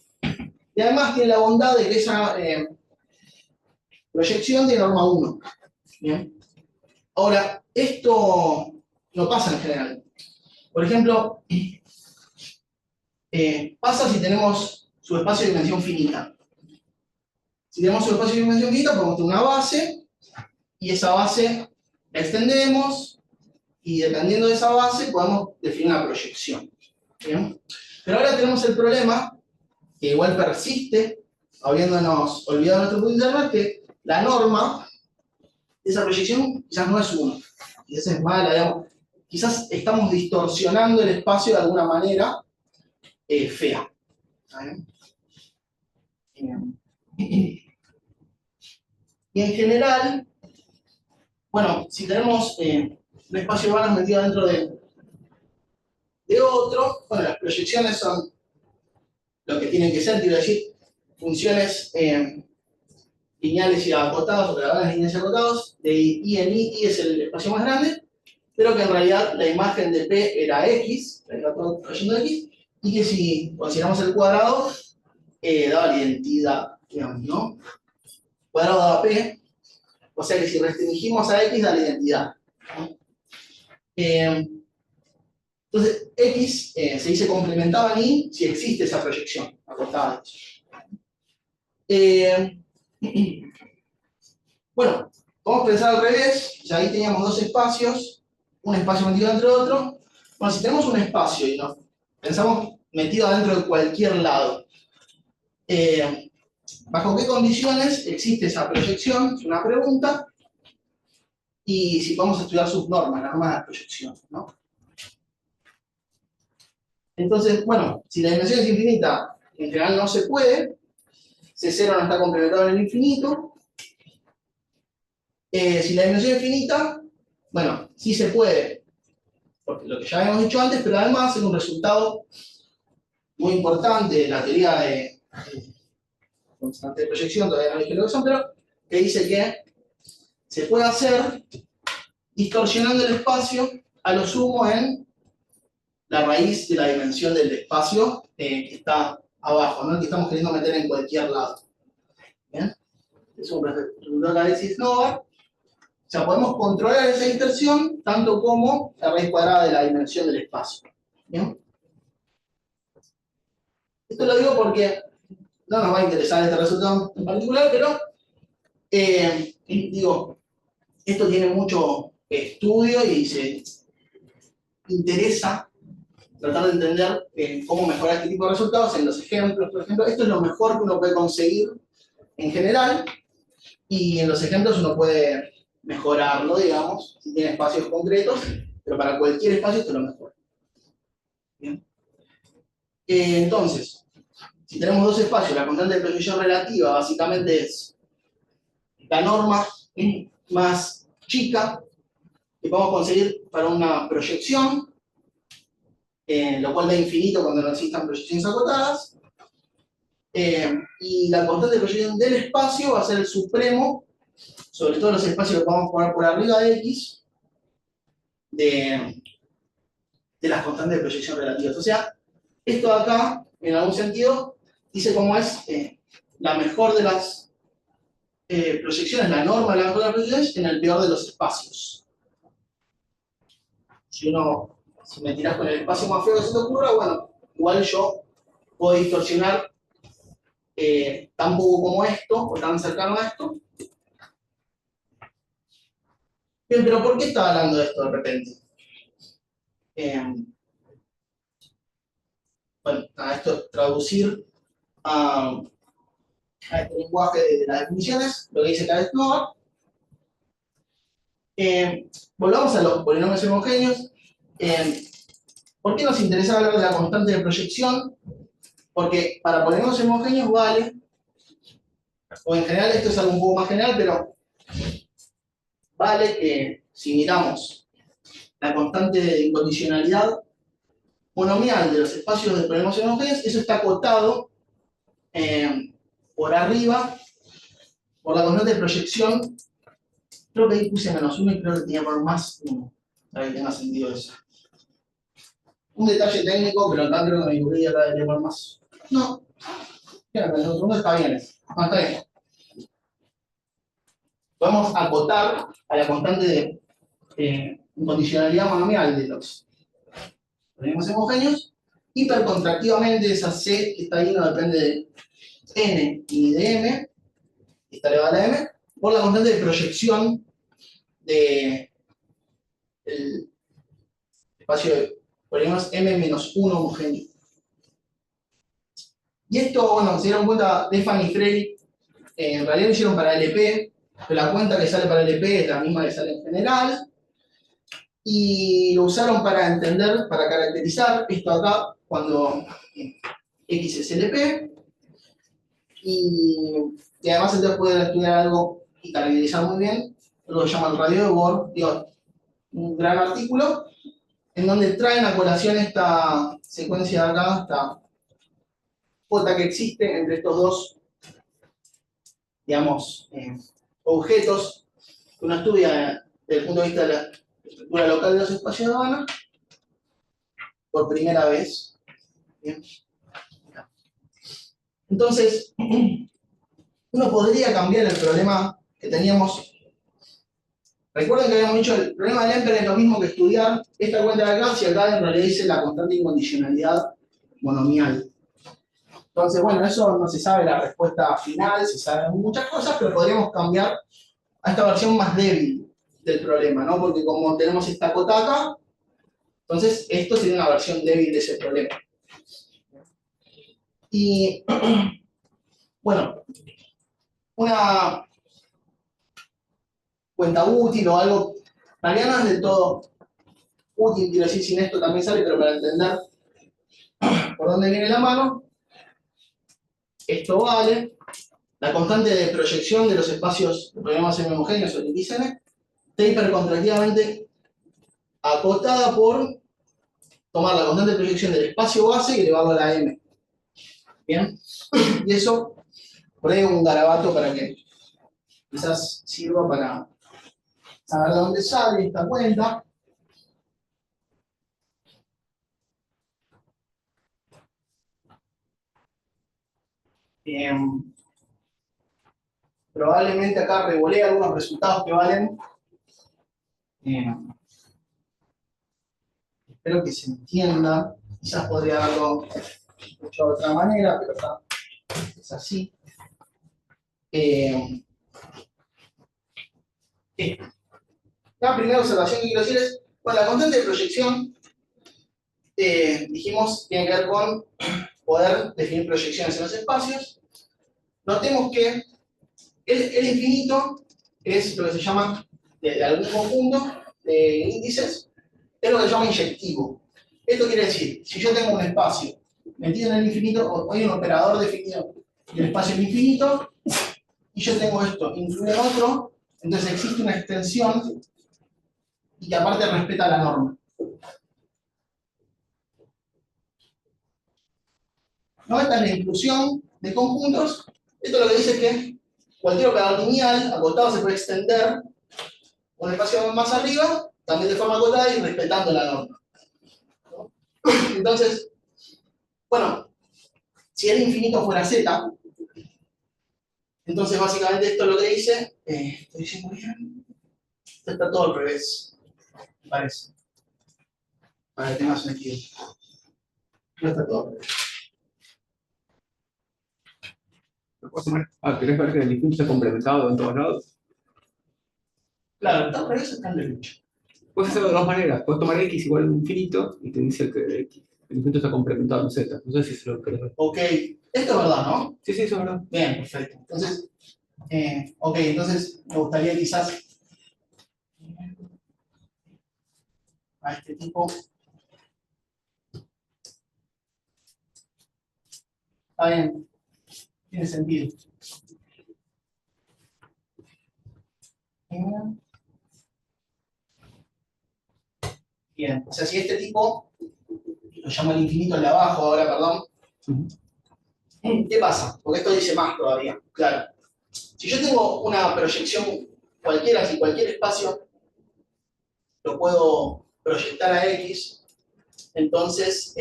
Y además tiene la bondad de que esa proyección de norma 1. ¿Bien? Ahora, esto no pasa en general. Por ejemplo, pasa si tenemos subespacio de dimensión finita. Si tenemos subespacio de dimensión finita, podemos tener una base, y esa base la extendemos, y dependiendo de esa base podemos definir una proyección. ¿Bien? Pero ahora tenemos el problema, que igual persiste habiéndonos olvidado nuestro punto interno, es que la norma de esa proyección quizás no es 1. Quizás es mala, digamos. Quizás estamos distorsionando el espacio de alguna manera fea. ¿Está bien? Y en general, bueno, si tenemos un espacio de vanas metido dentro de otro, bueno, las proyecciones son lo que tienen que ser, quiero decir, funciones lineales y acotadas, o grabadas lineales y acotados, de I en I es el espacio más grande, pero que en realidad la imagen de P era X, era todo trayendo X, y que si consideramos el cuadrado, daba la identidad, digamos, ¿no? Cuadrado daba P, o sea que si restringimos a X da la identidad, ¿no? Entonces, X se dice complementado en Y si existe esa proyección acotada. Bueno, vamos a pensar al revés. Ya ahí teníamos dos espacios, un espacio metido dentro de otro. Bueno, si tenemos un espacio y nos pensamos metido dentro de cualquier lado, ¿bajo qué condiciones existe esa proyección? Es una pregunta. Y si vamos a estudiar sus normas, las normas de la proyección, ¿no? Entonces, bueno, si la dimensión es infinita, en general no se puede. C0 no está complementado en el infinito. Si la dimensión es finita, bueno, sí se puede, porque lo que ya habíamos dicho antes, pero además es un resultado muy importante de la teoría de constante de proyección, todavía no dije lo que son, pero que dice que se puede hacer distorsionando el espacio a lo sumo en la raíz de la dimensión del espacio que está abajo, ¿no? El que estamos queriendo meter en cualquier lado. ¿Bien? Es un resultado de análisis Nova. O sea, podemos controlar esa distorsión tanto como la raíz cuadrada de la dimensión del espacio. ¿Bien? Esto lo digo porque no nos va a interesar este resultado en particular, pero digo, esto tiene mucho estudio y se interesa tratar de entender cómo mejorar este tipo de resultados en los ejemplos. Por ejemplo, esto es lo mejor que uno puede conseguir en general, y en los ejemplos uno puede mejorarlo, digamos, si tiene espacios concretos, pero para cualquier espacio esto es lo mejor. ¿Bien? Entonces, si tenemos dos espacios, la constante de proyección relativa básicamente es la norma más chica que podemos conseguir para una proyección, lo cual da infinito cuando no existan proyecciones acotadas, y la constante de proyección del espacio va a ser el supremo, sobre todo los espacios que podamos poner por arriba de X, de las constantes de proyección relativas. O sea, esto de acá, en algún sentido, dice cómo es la mejor de las proyecciones, la norma de la mejor de las proyecciones en el peor de los espacios. Si me tirás con el espacio más feo que se te ocurra, bueno, igual yo puedo distorsionar tan poco como esto, o tan cercano a esto. Bien, pero ¿por qué estaba hablando de esto de repente? Bueno, esto es traducir a este lenguaje de las definiciones, lo que dice cada vez Nova. Volvamos a los polinomios homogéneos. ¿Por qué nos interesa hablar de la constante de proyección? Porque para polinomios homogéneos vale, o en general esto es algo un poco más general, pero vale que si miramos la constante de incondicionalidad monomial de los espacios de polinomios homogéneos, eso está acotado por arriba por la constante de proyección. Creo que ahí puse -1 y creo que tenía que poner +1 para que tenga sentido eso. Un detalle técnico, pero acá creo que me equivoqué y acá debería poner más. No. Mira, el segundo está bien eso. No, está bien. Podemos acotar a la constante de incondicionalidad monomial de los polinomios homogéneos. Hipercontractivamente esa C que está ahí no depende de N ni de M, está elevada a la M, por la constante de proyección del espacio de polinomios M-1 homogéneo. Y esto, bueno, se dieron cuenta, Defan y Frey, en realidad lo hicieron para LP, pero la cuenta que sale para LP es la misma que sale en general, y lo usaron para entender, para caracterizar esto acá, cuando X es LP, y además entonces pueden estudiar algo y caracterizar muy bien, lo que llaman radio de Bohr, digo, un gran artículo, en donde traen a colación esta secuencia de acá, esta J que existe entre estos dos, digamos, objetos que uno estudia desde el punto de vista de la estructura local de los espacios de Habana, por primera vez. Bien. Entonces, uno podría cambiar el problema que teníamos. Recuerden que habíamos dicho, el problema de Lemper es lo mismo que estudiar esta cuenta de acá, si acá en realidad dice la constante incondicionalidad monomial. Entonces, bueno, eso no se sabe la respuesta final, se saben muchas cosas, pero podríamos cambiar a esta versión más débil del problema, ¿no? Porque como tenemos esta cota acá, entonces esto sería una versión débil de ese problema. Y, bueno, una cuenta útil o algo, en realidad no es del todo útil, quiero decir, sin esto también sale, pero para entender por dónde viene la mano, esto vale, la constante de proyección de los espacios de problemas semi-homogéneos o XN, está hipercontractivamente acotada por tomar la constante de proyección del espacio base y elevarlo a la m. ¿Bien? Y eso, por ahí un garabato para que quizás sirva para saber de dónde sale esta cuenta. Bien. Probablemente acá revolé algunos resultados que valen. Espero que se entienda. Quizás podría haberlo hecho de otra manera, pero está, es así. La primera observación que quiero decir es, bueno, la constante de proyección, dijimos, tiene que ver con poder definir proyecciones en los espacios. Notemos que el infinito es lo que se llama, de algún conjunto de índices, es lo que se llama inyectivo. Esto quiere decir, si yo tengo un espacio metido en el infinito, o hay un operador definido del espacio en infinito, y yo tengo esto, incluye otro, entonces existe una extensión y que aparte respeta la norma. ¿No? Esta es la inclusión de conjuntos. Esto lo que dice es que cualquier operador lineal acotado se puede extender un espacio más arriba, también de forma acotada y respetando la norma. ¿No? Entonces, bueno, si el infinito fuera z, entonces básicamente esto es lo que dice, ¿estoy diciendo bien? Esto está todo al revés, me parece, para que tenga sentido. No está todo al revés. ¿Querés ver que el infinito está complementado en todos lados? Claro, está al revés, está en derecho. Puedes hacerlo de dos maneras. Puedes tomar x igual a un infinito y te dice que el infinito está complementado en z. No sé si se lo querés ver. Ok, esto es verdad, ¿no? Sí, eso es verdad. Bien, perfecto. Entonces, ok, entonces me gustaría quizás a este tipo. Está bien, tiene sentido. Bien, o sea, si este tipo, lo llamo el infinito el de abajo ahora, perdón. ¿Qué pasa? Porque esto dice más todavía, claro. Si yo tengo una proyección cualquiera, si cualquier espacio lo puedo proyectar a X, entonces,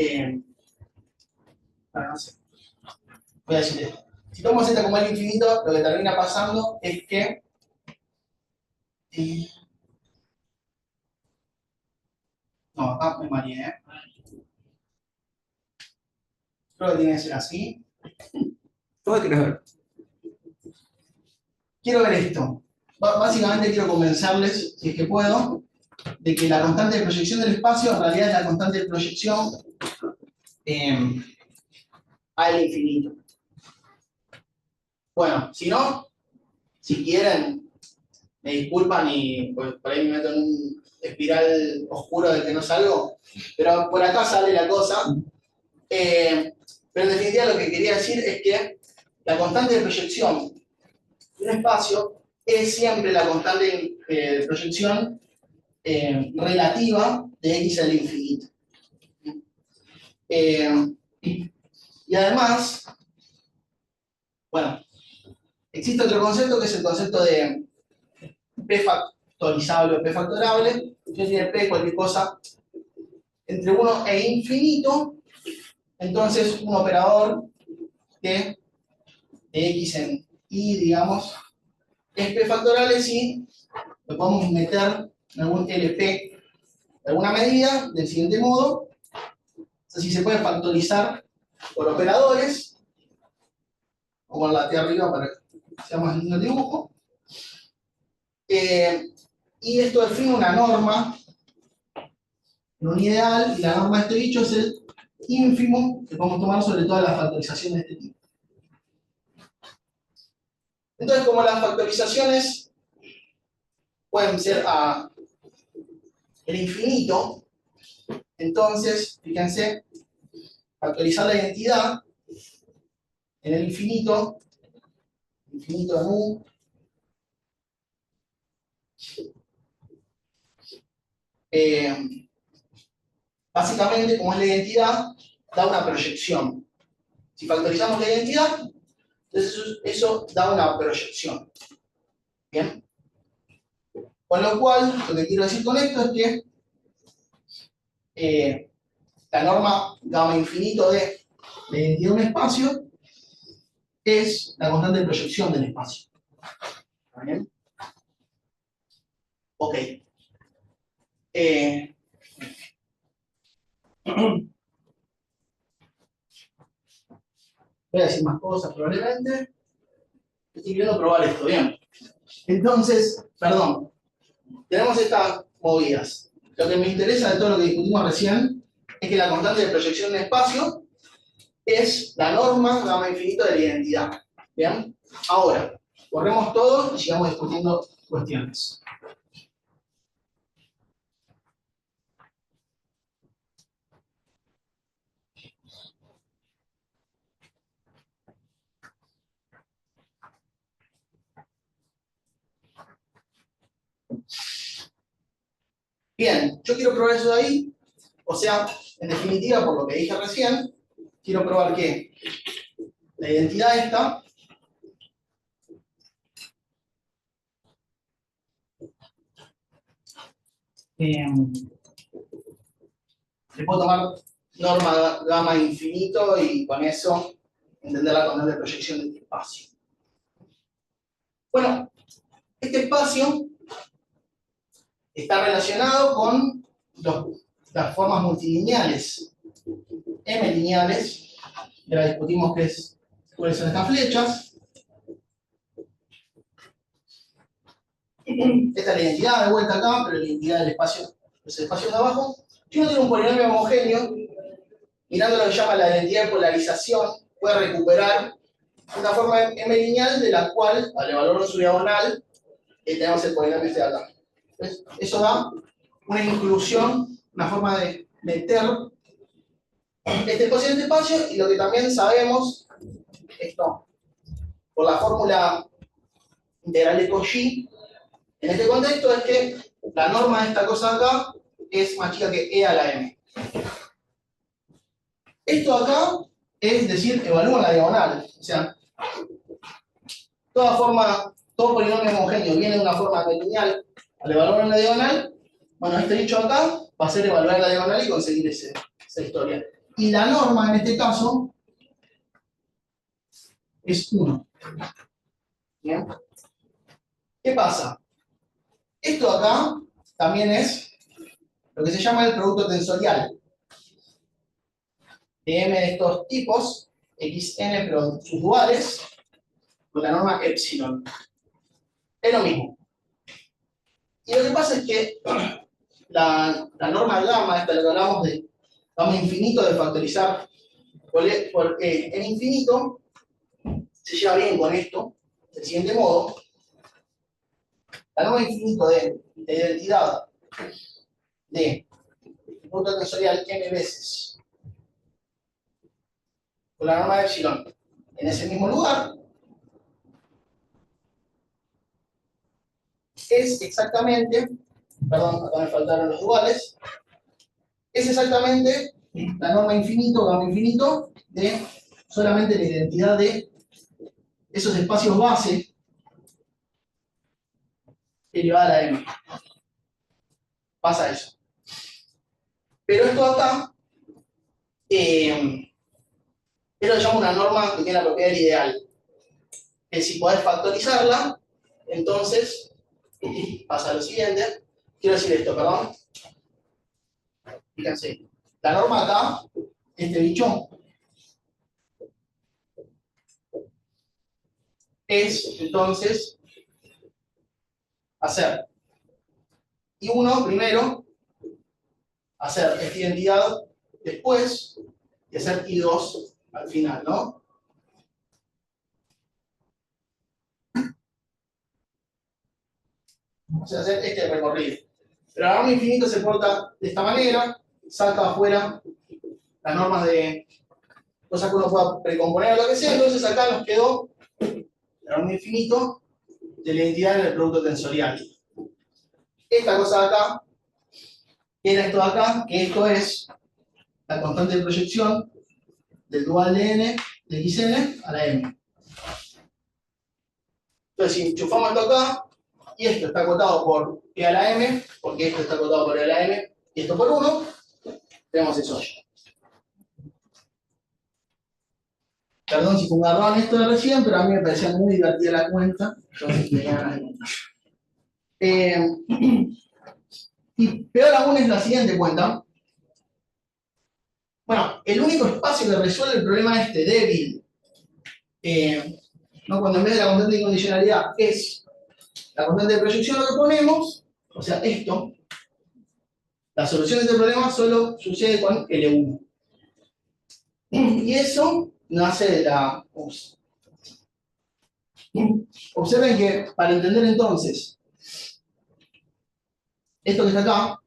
bueno, no sé, voy a decir esto. Si tomo Z como el infinito, lo que termina pasando es que no, acá me mareé, ¿eh? Creo que tiene que ser así. ¿Vos qué querés ver? Quiero ver esto. Básicamente quiero convencerles, si es que puedo, de que la constante de proyección del espacio en realidad es la constante de proyección al infinito. Bueno, si no, si quieren, me disculpan y pues, por ahí me meto en un espiral oscuro del que no salgo, pero por acá sale la cosa. Pero en definitiva lo que quería decir es que la constante de proyección de un espacio es siempre la constante de proyección relativa de x al infinito. Y además, bueno, existe otro concepto que es el concepto de p factorizable o p factorable. Yo tiene p cualquier cosa entre 1 e infinito, entonces un operador que de x en y, digamos, es p factorable si lo podemos meter en algún LP de alguna medida, del siguiente modo. Así se puede factorizar por operadores, como la de arriba para que sea más lindo el dibujo. Y esto define una norma, un ideal, y la norma de este bicho es el ínfimo que podemos tomar sobre todas las factorizaciones de este tipo. Entonces, como las factorizaciones pueden ser a el infinito, entonces, fíjense, factorizar la identidad en el infinito en U, básicamente, como es la identidad, da una proyección. Si factorizamos la identidad, entonces eso da una proyección. ¿Bien? Con lo cual, lo que quiero decir con esto es que la norma gamma infinito de la identidad de un espacio es la constante de proyección del espacio. ¿Está bien? Ok. Voy a decir más cosas probablemente. Estoy queriendo probar esto, bien. Entonces, perdón, tenemos estas movidas. Lo que me interesa de todo lo que discutimos recién es que la constante de proyección de espacio es la norma gamma infinito de la identidad. ¿Bien? Ahora, corremos todo y sigamos discutiendo cuestiones. Bien, yo quiero probar eso de ahí. O sea, en definitiva, por lo que dije recién, quiero probar que la identidad esta le puedo tomar norma gamma infinito y con eso entender la constante de proyección de este espacio. Bueno, este espacio está relacionado con las formas multilineales, m lineales. Ya discutimos cuáles son estas flechas. Esta es la identidad de vuelta acá, pero la identidad del espacio es el espacio de abajo. Si uno tiene un polinomio homogéneo, mirando lo que llama la identidad de polarización, puede recuperar una forma m lineal de la cual, al evaluar su diagonal, tenemos el polinomio este de acá. Entonces, eso da una inclusión, una forma de meter este espacio en este espacio, y lo que también sabemos, esto, por la fórmula integral de Cauchy, en este contexto es que la norma de esta cosa acá es más chica que e a la m. Esto acá es decir, evalúa la diagonal. O sea, todo polinomio homogéneo viene de una forma lineal al evaluar una diagonal. Bueno, este dicho acá va a ser evaluar la diagonal y conseguir esa historia. Y la norma en este caso es 1. ¿Bien? ¿Qué pasa? Esto acá también es lo que se llama el producto tensorial de m de estos tipos, xn, pero sus duales, con la norma epsilon. Es lo mismo. Y lo que pasa es que la norma gamma, esta lo que hablamos de gamma infinito de factorizar El infinito se lleva bien con esto, del siguiente modo. La norma infinito de identidad de punto tensorial n veces con la norma de epsilon en ese mismo lugar es exactamente, perdón, acá me faltaron los duales, es exactamente la norma infinito, gamma infinito, de solamente la identidad de esos espacios base elevada a la m. Pasa eso. Pero esto acá, esto lo llamo una norma que tiene la propiedad del ideal. Que si podés factorizarla, entonces pasa lo siguiente. Quiero decir esto, perdón. Fíjense, la norma acá, este bicho, es entonces hacer I1 primero, hacer esta identidad después y hacer I2 al final, ¿no? Vamos a hacer este recorrido. Pero la norma infinito se porta de esta manera, saca afuera las normas de cosas que uno pueda precomponer o lo que sea, entonces acá nos quedó la norma infinito de la identidad en el producto tensorial. Esta cosa de acá, que era esto de acá, que esto es la constante de proyección del dual de n, de xn a la m. Entonces, si enchufamos esto acá, y esto está acotado por e a la m, porque esto está acotado por e a la m, y esto por 1, tenemos eso. Perdón si fue un garrón esto de recién, pero a mí me parecía muy divertida la cuenta, entonces me ganas de contar. Y peor aún es la siguiente cuenta. Bueno, el único espacio que resuelve el problema este débil, ¿no? Cuando en vez de la constante de incondicionalidad es la constante de proyección, lo que ponemos, o sea, esto, la solución de este problema solo sucede con L1. Y eso nace de la... Ups. Observen que para entender entonces esto que está acá,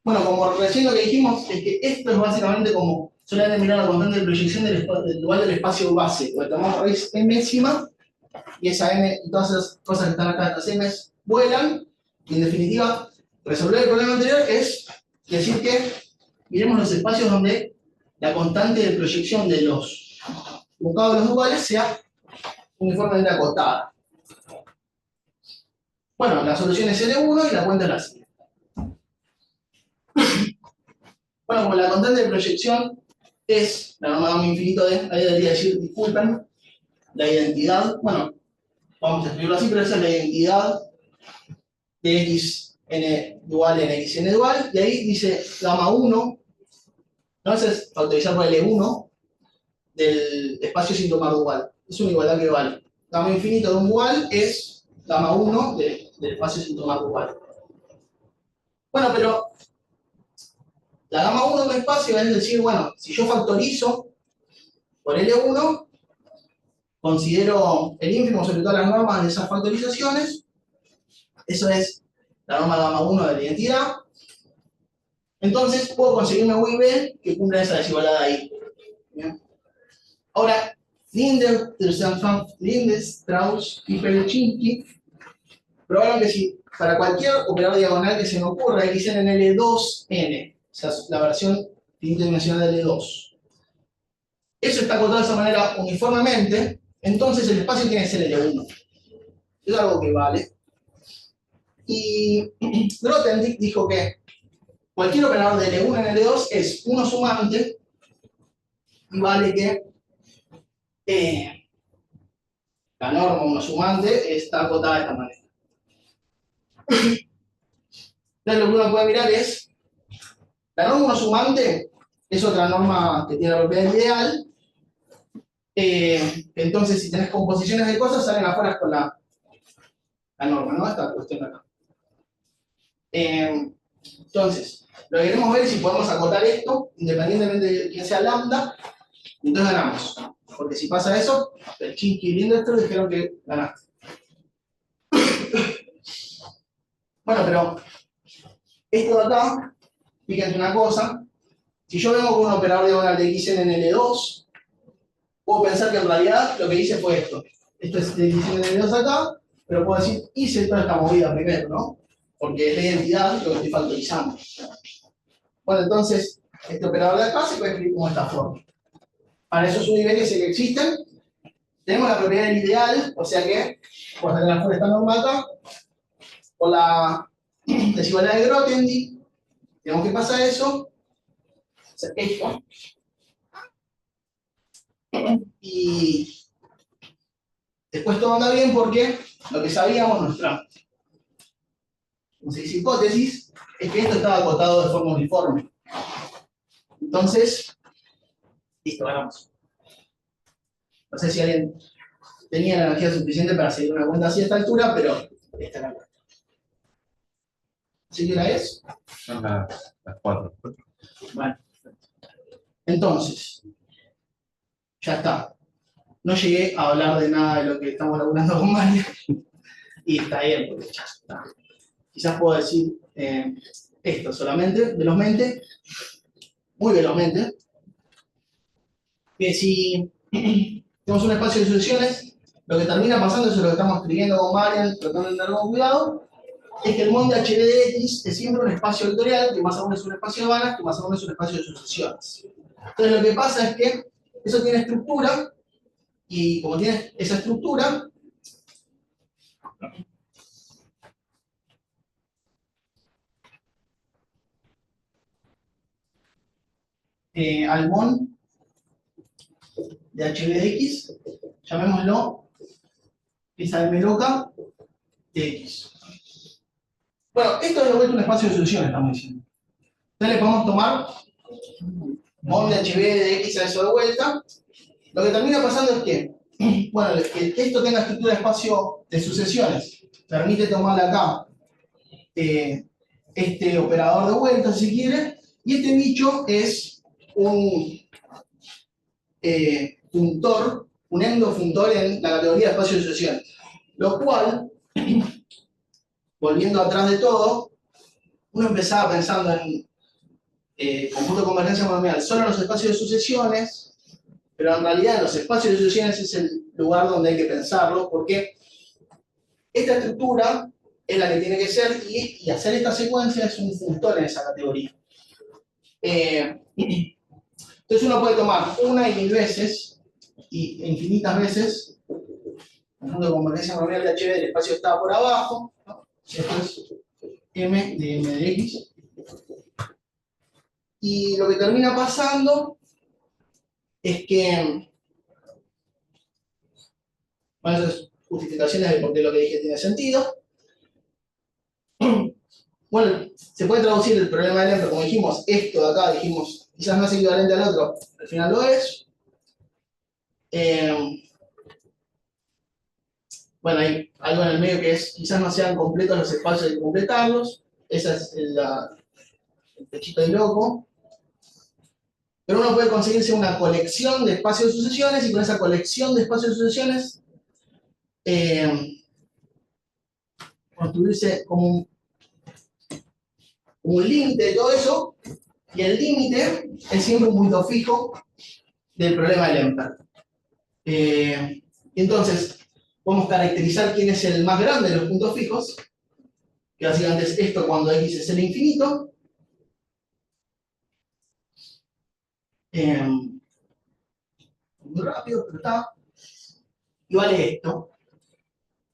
bueno, como recién lo que dijimos es que esto es básicamente como solamente mirar la constante de proyección del dual del espacio base, porque tomamos raíz mésima y esa m y todas esas cosas que están acá, estas m vuelan, y en definitiva, resolver el problema anterior es decir que miremos los espacios donde la constante de proyección de los bocados de los duales sea uniformemente acotada. Bueno, la solución es L1 y la cuenta es la siguiente. Bueno, como la constante de proyección es la norma gamma infinito de, ahí debería decir, disculpen, la identidad, bueno, vamos a escribirlo así, pero esa es la identidad de xn dual en xn dual, y ahí dice gamma 1, entonces factorizar por L1 del espacio sin tomar dual. Es una igualdad que vale. Gamma infinito de un dual es gamma 1 del espacio sin tomar dual. Bueno, pero la gamma 1 de un espacio es decir, bueno, si yo factorizo por L1, considero el ínfimo sobre todas las normas de esas factorizaciones, eso es la norma gamma 1 de la identidad, entonces puedo conseguirme U y B que cumplan esa desigualdad ahí. ¿Bien? Ahora, Strauss y Peluchinski probaron que si para cualquier operador diagonal que se me ocurra, xn en L2n, o sea, la versión finita dimensional de L2, eso está acotado de esa manera uniformemente, entonces el espacio tiene que ser L1. Es algo que vale. Y Grothendieck dijo que cualquier operador de L1 en L2 es uno sumante y vale que la norma uno sumante está acotada de esta manera. Entonces lo que uno puede mirar es, la norma uno sumante es otra norma que tiene la propiedad ideal, entonces si tenés composiciones de cosas salen afuera con la norma, ¿no? Esta cuestión de acá. Entonces, lo que queremos ver es si podemos acotar esto, independientemente de quién sea lambda, Entonces ganamos. Porque si pasa eso, el Chinky y el Industro dijeron que ganaste. Bueno, pero esto de acá, fíjense una cosa. Si yo vengo con un operador diagonal de XN en L2, puedo pensar que en realidad lo que hice fue esto. Esto es de XN en L2 acá, pero puedo decir, hice toda esta movida primero, ¿no? Porque es la identidad lo que estoy factorizando. Bueno, entonces, este operador de acá se puede escribir como esta forma. Para esos univeles que existen, tenemos la propiedad del ideal, o sea que, por tener la esta norma acá, por la desigualdad de Grothendieck, tenemos que pasar eso, o sea, esto, y después todo anda bien porque lo que sabíamos, nuestra, como se dice, hipótesis, es que esto estaba acotado de forma uniforme. Entonces, listo, ganamos. No sé si alguien tenía la energía suficiente para seguir una cuenta así a esta altura, pero esta es la cuenta. ¿Sí que la es? Son las 4. Bueno. Entonces, ya está. No llegué a hablar de nada de lo que estamos laburando con Mario. Y está bien, porque ya está. Quizás puedo decir esto solamente, velozmente, muy velozmente, que si tenemos un espacio de soluciones, lo que termina pasando, eso es lo que estamos escribiendo con Marian, tratando de tener con cuidado, es que el mon de HB de X es siempre un espacio vectorial, que más aún es un espacio de vanas, que más aún es un espacio de sucesiones. Entonces lo que pasa es que eso tiene estructura, y como tiene esa estructura, al mon de HB de X, llamémoslo esa M loca de X. Bueno, esto es de vuelta un espacio de soluciones, estamos diciendo. Entonces le podemos tomar mon de HB de X a eso de vuelta. Lo que termina pasando es que, bueno, que esto tenga estructura de espacio de sucesiones, permite tomar acá este operador de vuelta, si quiere, y este bicho es un funtor, un endofuntor en la categoría de espacio de sucesiones. Lo cual, volviendo atrás de todo, uno empezaba pensando en conjunto de convergencia monomial solo en los espacios de sucesiones, pero en realidad en los espacios de sucesiones es el lugar donde hay que pensarlo, porque esta estructura es la que tiene que ser, y hacer esta secuencia es un funtor en esa categoría. Entonces uno puede tomar una y mil veces, y infinitas veces, conjunto de convergencia monomial de HB, el espacio está por abajo, ¿no? Esto es M de X. Y lo que termina pasando es que, bueno, esas justificaciones de por qué lo que dije tiene sentido. Bueno, se puede traducir el problema del ejemplo, como dijimos, esto de acá, dijimos, quizás no es equivalente al otro, al final lo es. Bueno, hay algo en el medio que es, quizás no sean completos los espacios, hay que completarlos. Esa es el pechito de loco. Pero uno puede conseguirse una colección de espacios de sucesiones, y con esa colección de espacios de sucesiones construirse como un límite de todo eso, y el límite es siempre un punto fijo del problema del Emper. Entonces, podemos caracterizar quién es el más grande de los puntos fijos, que básicamente es esto cuando X es el infinito. Muy rápido, pero está. Y vale esto,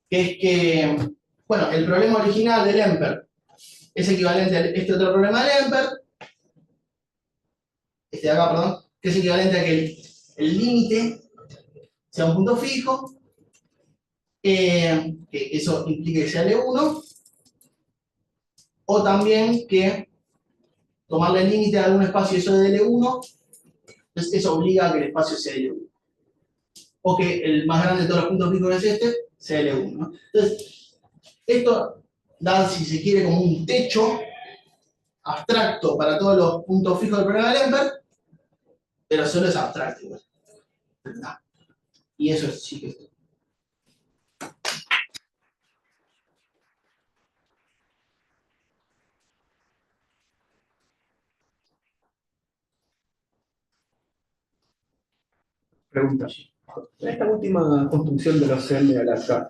que es que, bueno, el problema original del Emper es equivalente a este otro problema del Emper, este de acá, perdón, que es equivalente a que el límite sea un punto fijo, que eso implique que sea L1, o también que tomarle el límite a algún espacio eso de L1, entonces eso obliga a que el espacio sea L1. O que el más grande de todos los puntos fijos es este, sea L1, ¿no? Entonces, esto da, si se quiere, como un techo abstracto para todos los puntos fijos del problema del Emper, pero solo es abstracto. Y eso es sí que es. Pregunta. En esta última construcción de los CM a la K,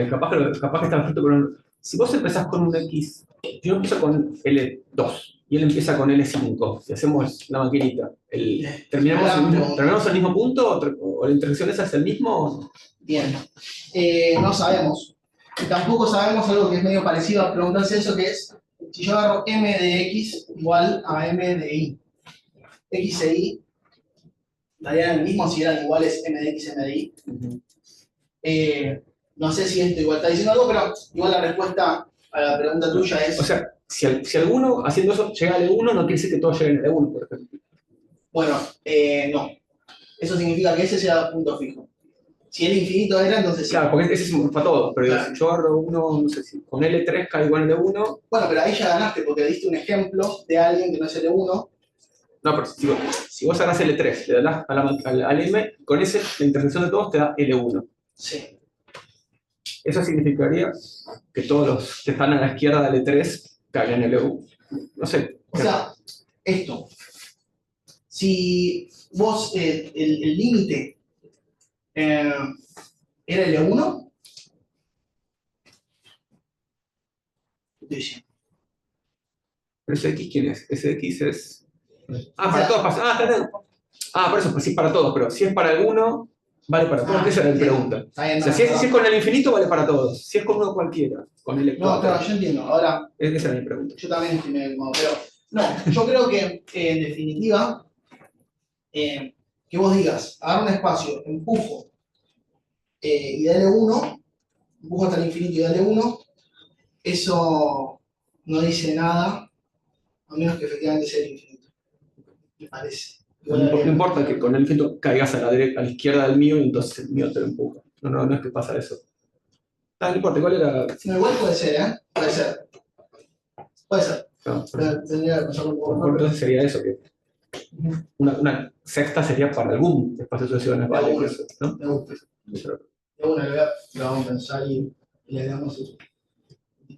capaz que está escrito, pero si vos empezás con un X, yo empiezo con L2 y él empieza con L5, si hacemos la maquinita, ¿terminamos al mismo punto o la intersección esa es el mismo o no? Bien. No sabemos. Y tampoco sabemos algo que es medio parecido a preguntarse eso, que es si yo agarro M de X igual a M de Y. X e Y darían el mismo si eran iguales M de X, M de Y. No sé si esto igual está diciendo algo, pero igual la respuesta a la pregunta tuya es... O sea, si alguno haciendo eso llega a L1, no quiere decir que todos lleguen a L1, por ejemplo. Bueno, no. Eso significa que ese sea punto fijo. Si el infinito era, entonces sí. Claro, porque ese es para todos, pero Claro. si yo agarro uno, no sé si con L3 cae igual en L1. Bueno, pero ahí ya ganaste porque diste un ejemplo de alguien que no es L1. No, pero si vos agarrás L3, le das al M, con ese la intersección de todos te da L1. Sí. Eso significaría que todos los que están a la izquierda de L3 caigan en L1. No sé. O sea, esto. Si vos, el límite era L1, ¿qué te dice? ¿Pero ese X quién es? Ese X es... Ah, O para sea, todos pasa. Ah, está bien. Ah, por eso, pues sí, para todos, pero si es para alguno, vale para todos. Esa era la pregunta. Está bien, O sea, si es con el infinito, vale para todos. Si es con uno cualquiera, con el No, claro, yo entiendo. Ahora, esa era mi pregunta. yo también estoy medio quemado, pero no, yo creo que en definitiva, que vos digas, agarro un espacio, empujo y dale 1, empujo hasta el infinito y dale 1, eso no dice nada, a menos que efectivamente sea el infinito. Me parece. No importa que con el infinito caigas a la izquierda del mío y entonces el mío te lo empuja. No es que pasa eso. Ah, no importa, ¿cuál era? No, igual puede ser, ¿eh? Puede ser. Puede ser. No, Pero tendría que pensarlo un poco por mejor. entonces sería eso, que una sexta sería para algún espacio sucesiones, vale, Seguro. eso, ¿no? Me gusta. De una, lo vamos a pensar y le damos el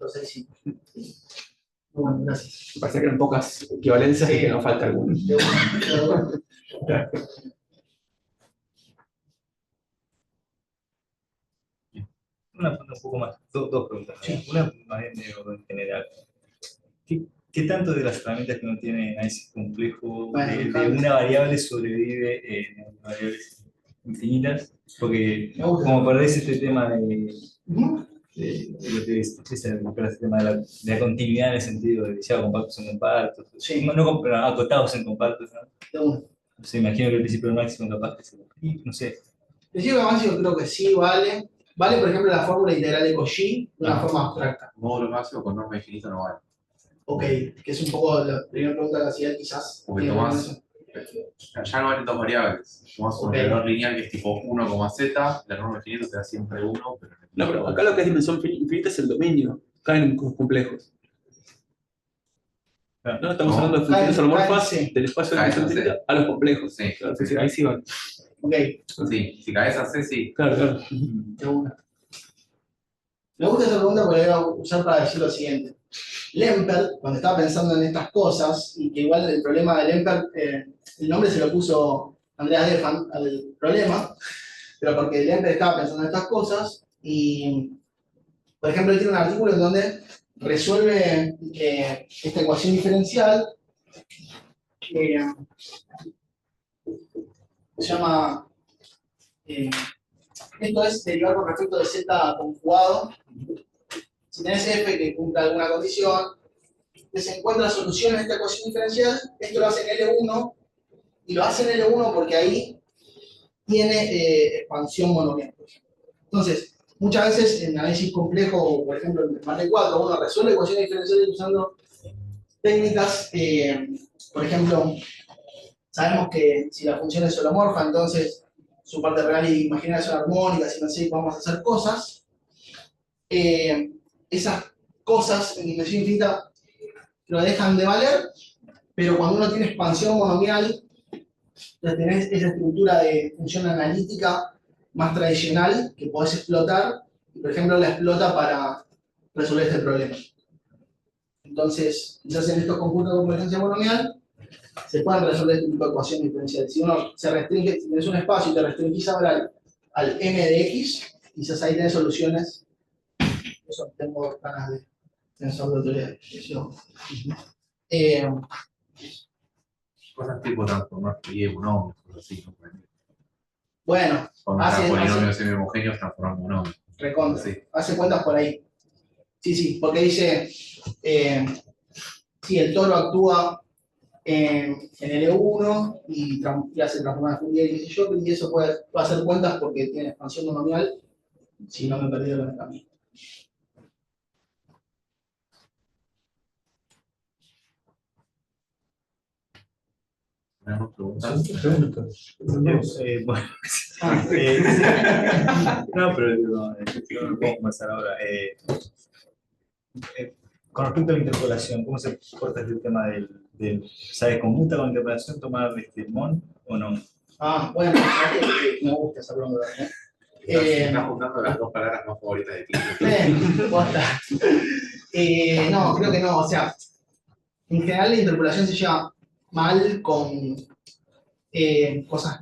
6 sí. Bueno, gracias. Me parece que eran pocas equivalencias y que nos falta alguna. De una. Una pregunta un poco más, dos preguntas. Sí. Una más bien en general. ¿Qué tanto de las herramientas que uno tiene análisis complejo Bueno, de una variable sobrevive en variables infinitas? Porque como perdés este tema de lo que es el tema de la continuidad en el sentido de ya compactos en compactos, Sí. no acotados en compactos, ¿no? De una. No sé, imagino que el principio del máximo capaz que se no sé. El principio de máximo creo que sí vale. Vale, por ejemplo, la fórmula integral de Cauchy de una forma abstracta. Módulo máximo con norma infinita no vale. Ok, que es un poco la primera pregunta que hacía quizás. Porque tomás, ya no valen dos variables. Tomás un valor lineal que es tipo 1,z, la norma infinita te da siempre 1, pero... No, pero acá lo que es dimensión infinita es el dominio. Caen en complejos. No, estamos hablando de funciones holomorfas del espacio de dimensión infinita a los complejos. Sí. Claro, es decir, ahí sí van. Ok, Sí, si caes a C, sí. Claro, claro. de una. Me gusta esa pregunta porque la voy a usar para decir lo siguiente. Lemper, cuando estaba pensando en estas cosas, y que igual el problema de Lemper, el nombre se lo puso Andreas Defan al problema, pero porque Lemper estaba pensando en estas cosas, y por ejemplo, él tiene un artículo en donde resuelve esta ecuación diferencial, que se llama, esto es derivar con respecto de z conjugado. Si tenés f que cumpla alguna condición, que se encuentra solución a esta ecuación diferencial, esto lo hace en L1, y lo hace en L1 porque ahí tiene expansión monomial. Entonces, muchas veces en análisis complejo, por ejemplo en Mate 4, uno resuelve ecuaciones diferenciales usando técnicas, por ejemplo, sabemos que si la función es holomorfa, entonces su parte real y imaginaria son armónicas y no sé, vamos a hacer cosas. Esas cosas en dimensión infinita lo dejan de valer, pero cuando uno tiene expansión monomial, Entonces tenés esa estructura de función analítica más tradicional que podés explotar, y por ejemplo la explota para resolver este problema. Entonces, quizás en estos conjuntos de convergencia monomial se pueden resolver este tipo de ecuaciones diferenciales. Si uno se restringe, si tienes un espacio y te restringís ahora al m de x, quizás ahí tenés soluciones. Eso tengo ganas de tensor de teoría de expresión. Cosas tipo transformar Fourier, monomios, cosas así, ¿no? Bueno, Cuando hace, está polinomios hace, semi-homogéneos, transformar monomios. recontra, Sí. hace cuentas por ahí. Sí, porque dice, si el toro actúa en L1 y hace transformar de Fourier y qué sé yo, y eso puede hacer cuentas porque tiene expansión monomial, si no me he perdido en el camino. ¿Tenemos preguntas? Bueno, no, pero digo, no puedo conversar ahora. Con respecto a la interpolación, ¿cómo se porta este tema ¿sabe, conmuta con interpolación tomar mon o no? Bueno, me gusta esa pregunta. Estás juntando las dos palabras más favoritas de ti. Posta. No, creo que no. O sea, en general la interpolación se lleva mal con cosas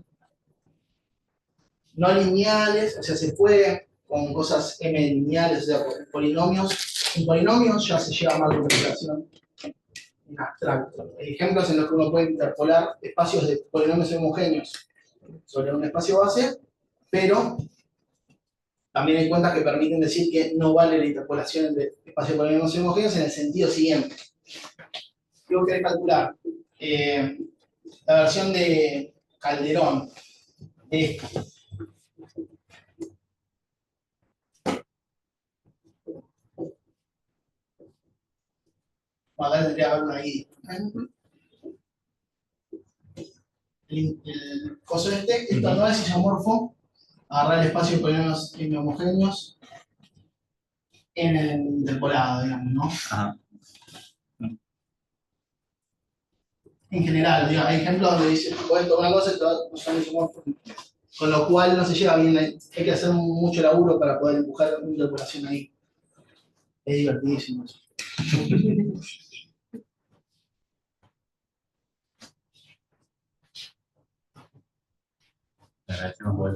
no lineales, o sea, se puede con cosas m lineales, o sea, con polinomios. En polinomios ya se lleva mal la interpolación en abstracto. Hay ejemplos en los que uno puede interpolar espacios de polinomios homogéneos sobre un espacio base, pero también hay cuentas que permiten decir que no vale la interpolación de espacios de polinomios homogéneos en el sentido siguiente. ¿Qué vos querés calcular? La versión de Calderón de acá tendría que haber una I. El coso esto no es isomorfo, agarrar el espacio de polinomios homogéneos en el interpolado, digamos, ¿no? Ajá. En general, digamos, hay ejemplos donde dice, puedes tomar una cosa y todas son isomorfos, con lo cual no se lleva bien, hay que hacer mucho laburo para poder empujar una interpolación ahí. Es divertidísimo eso. Agradecemos por el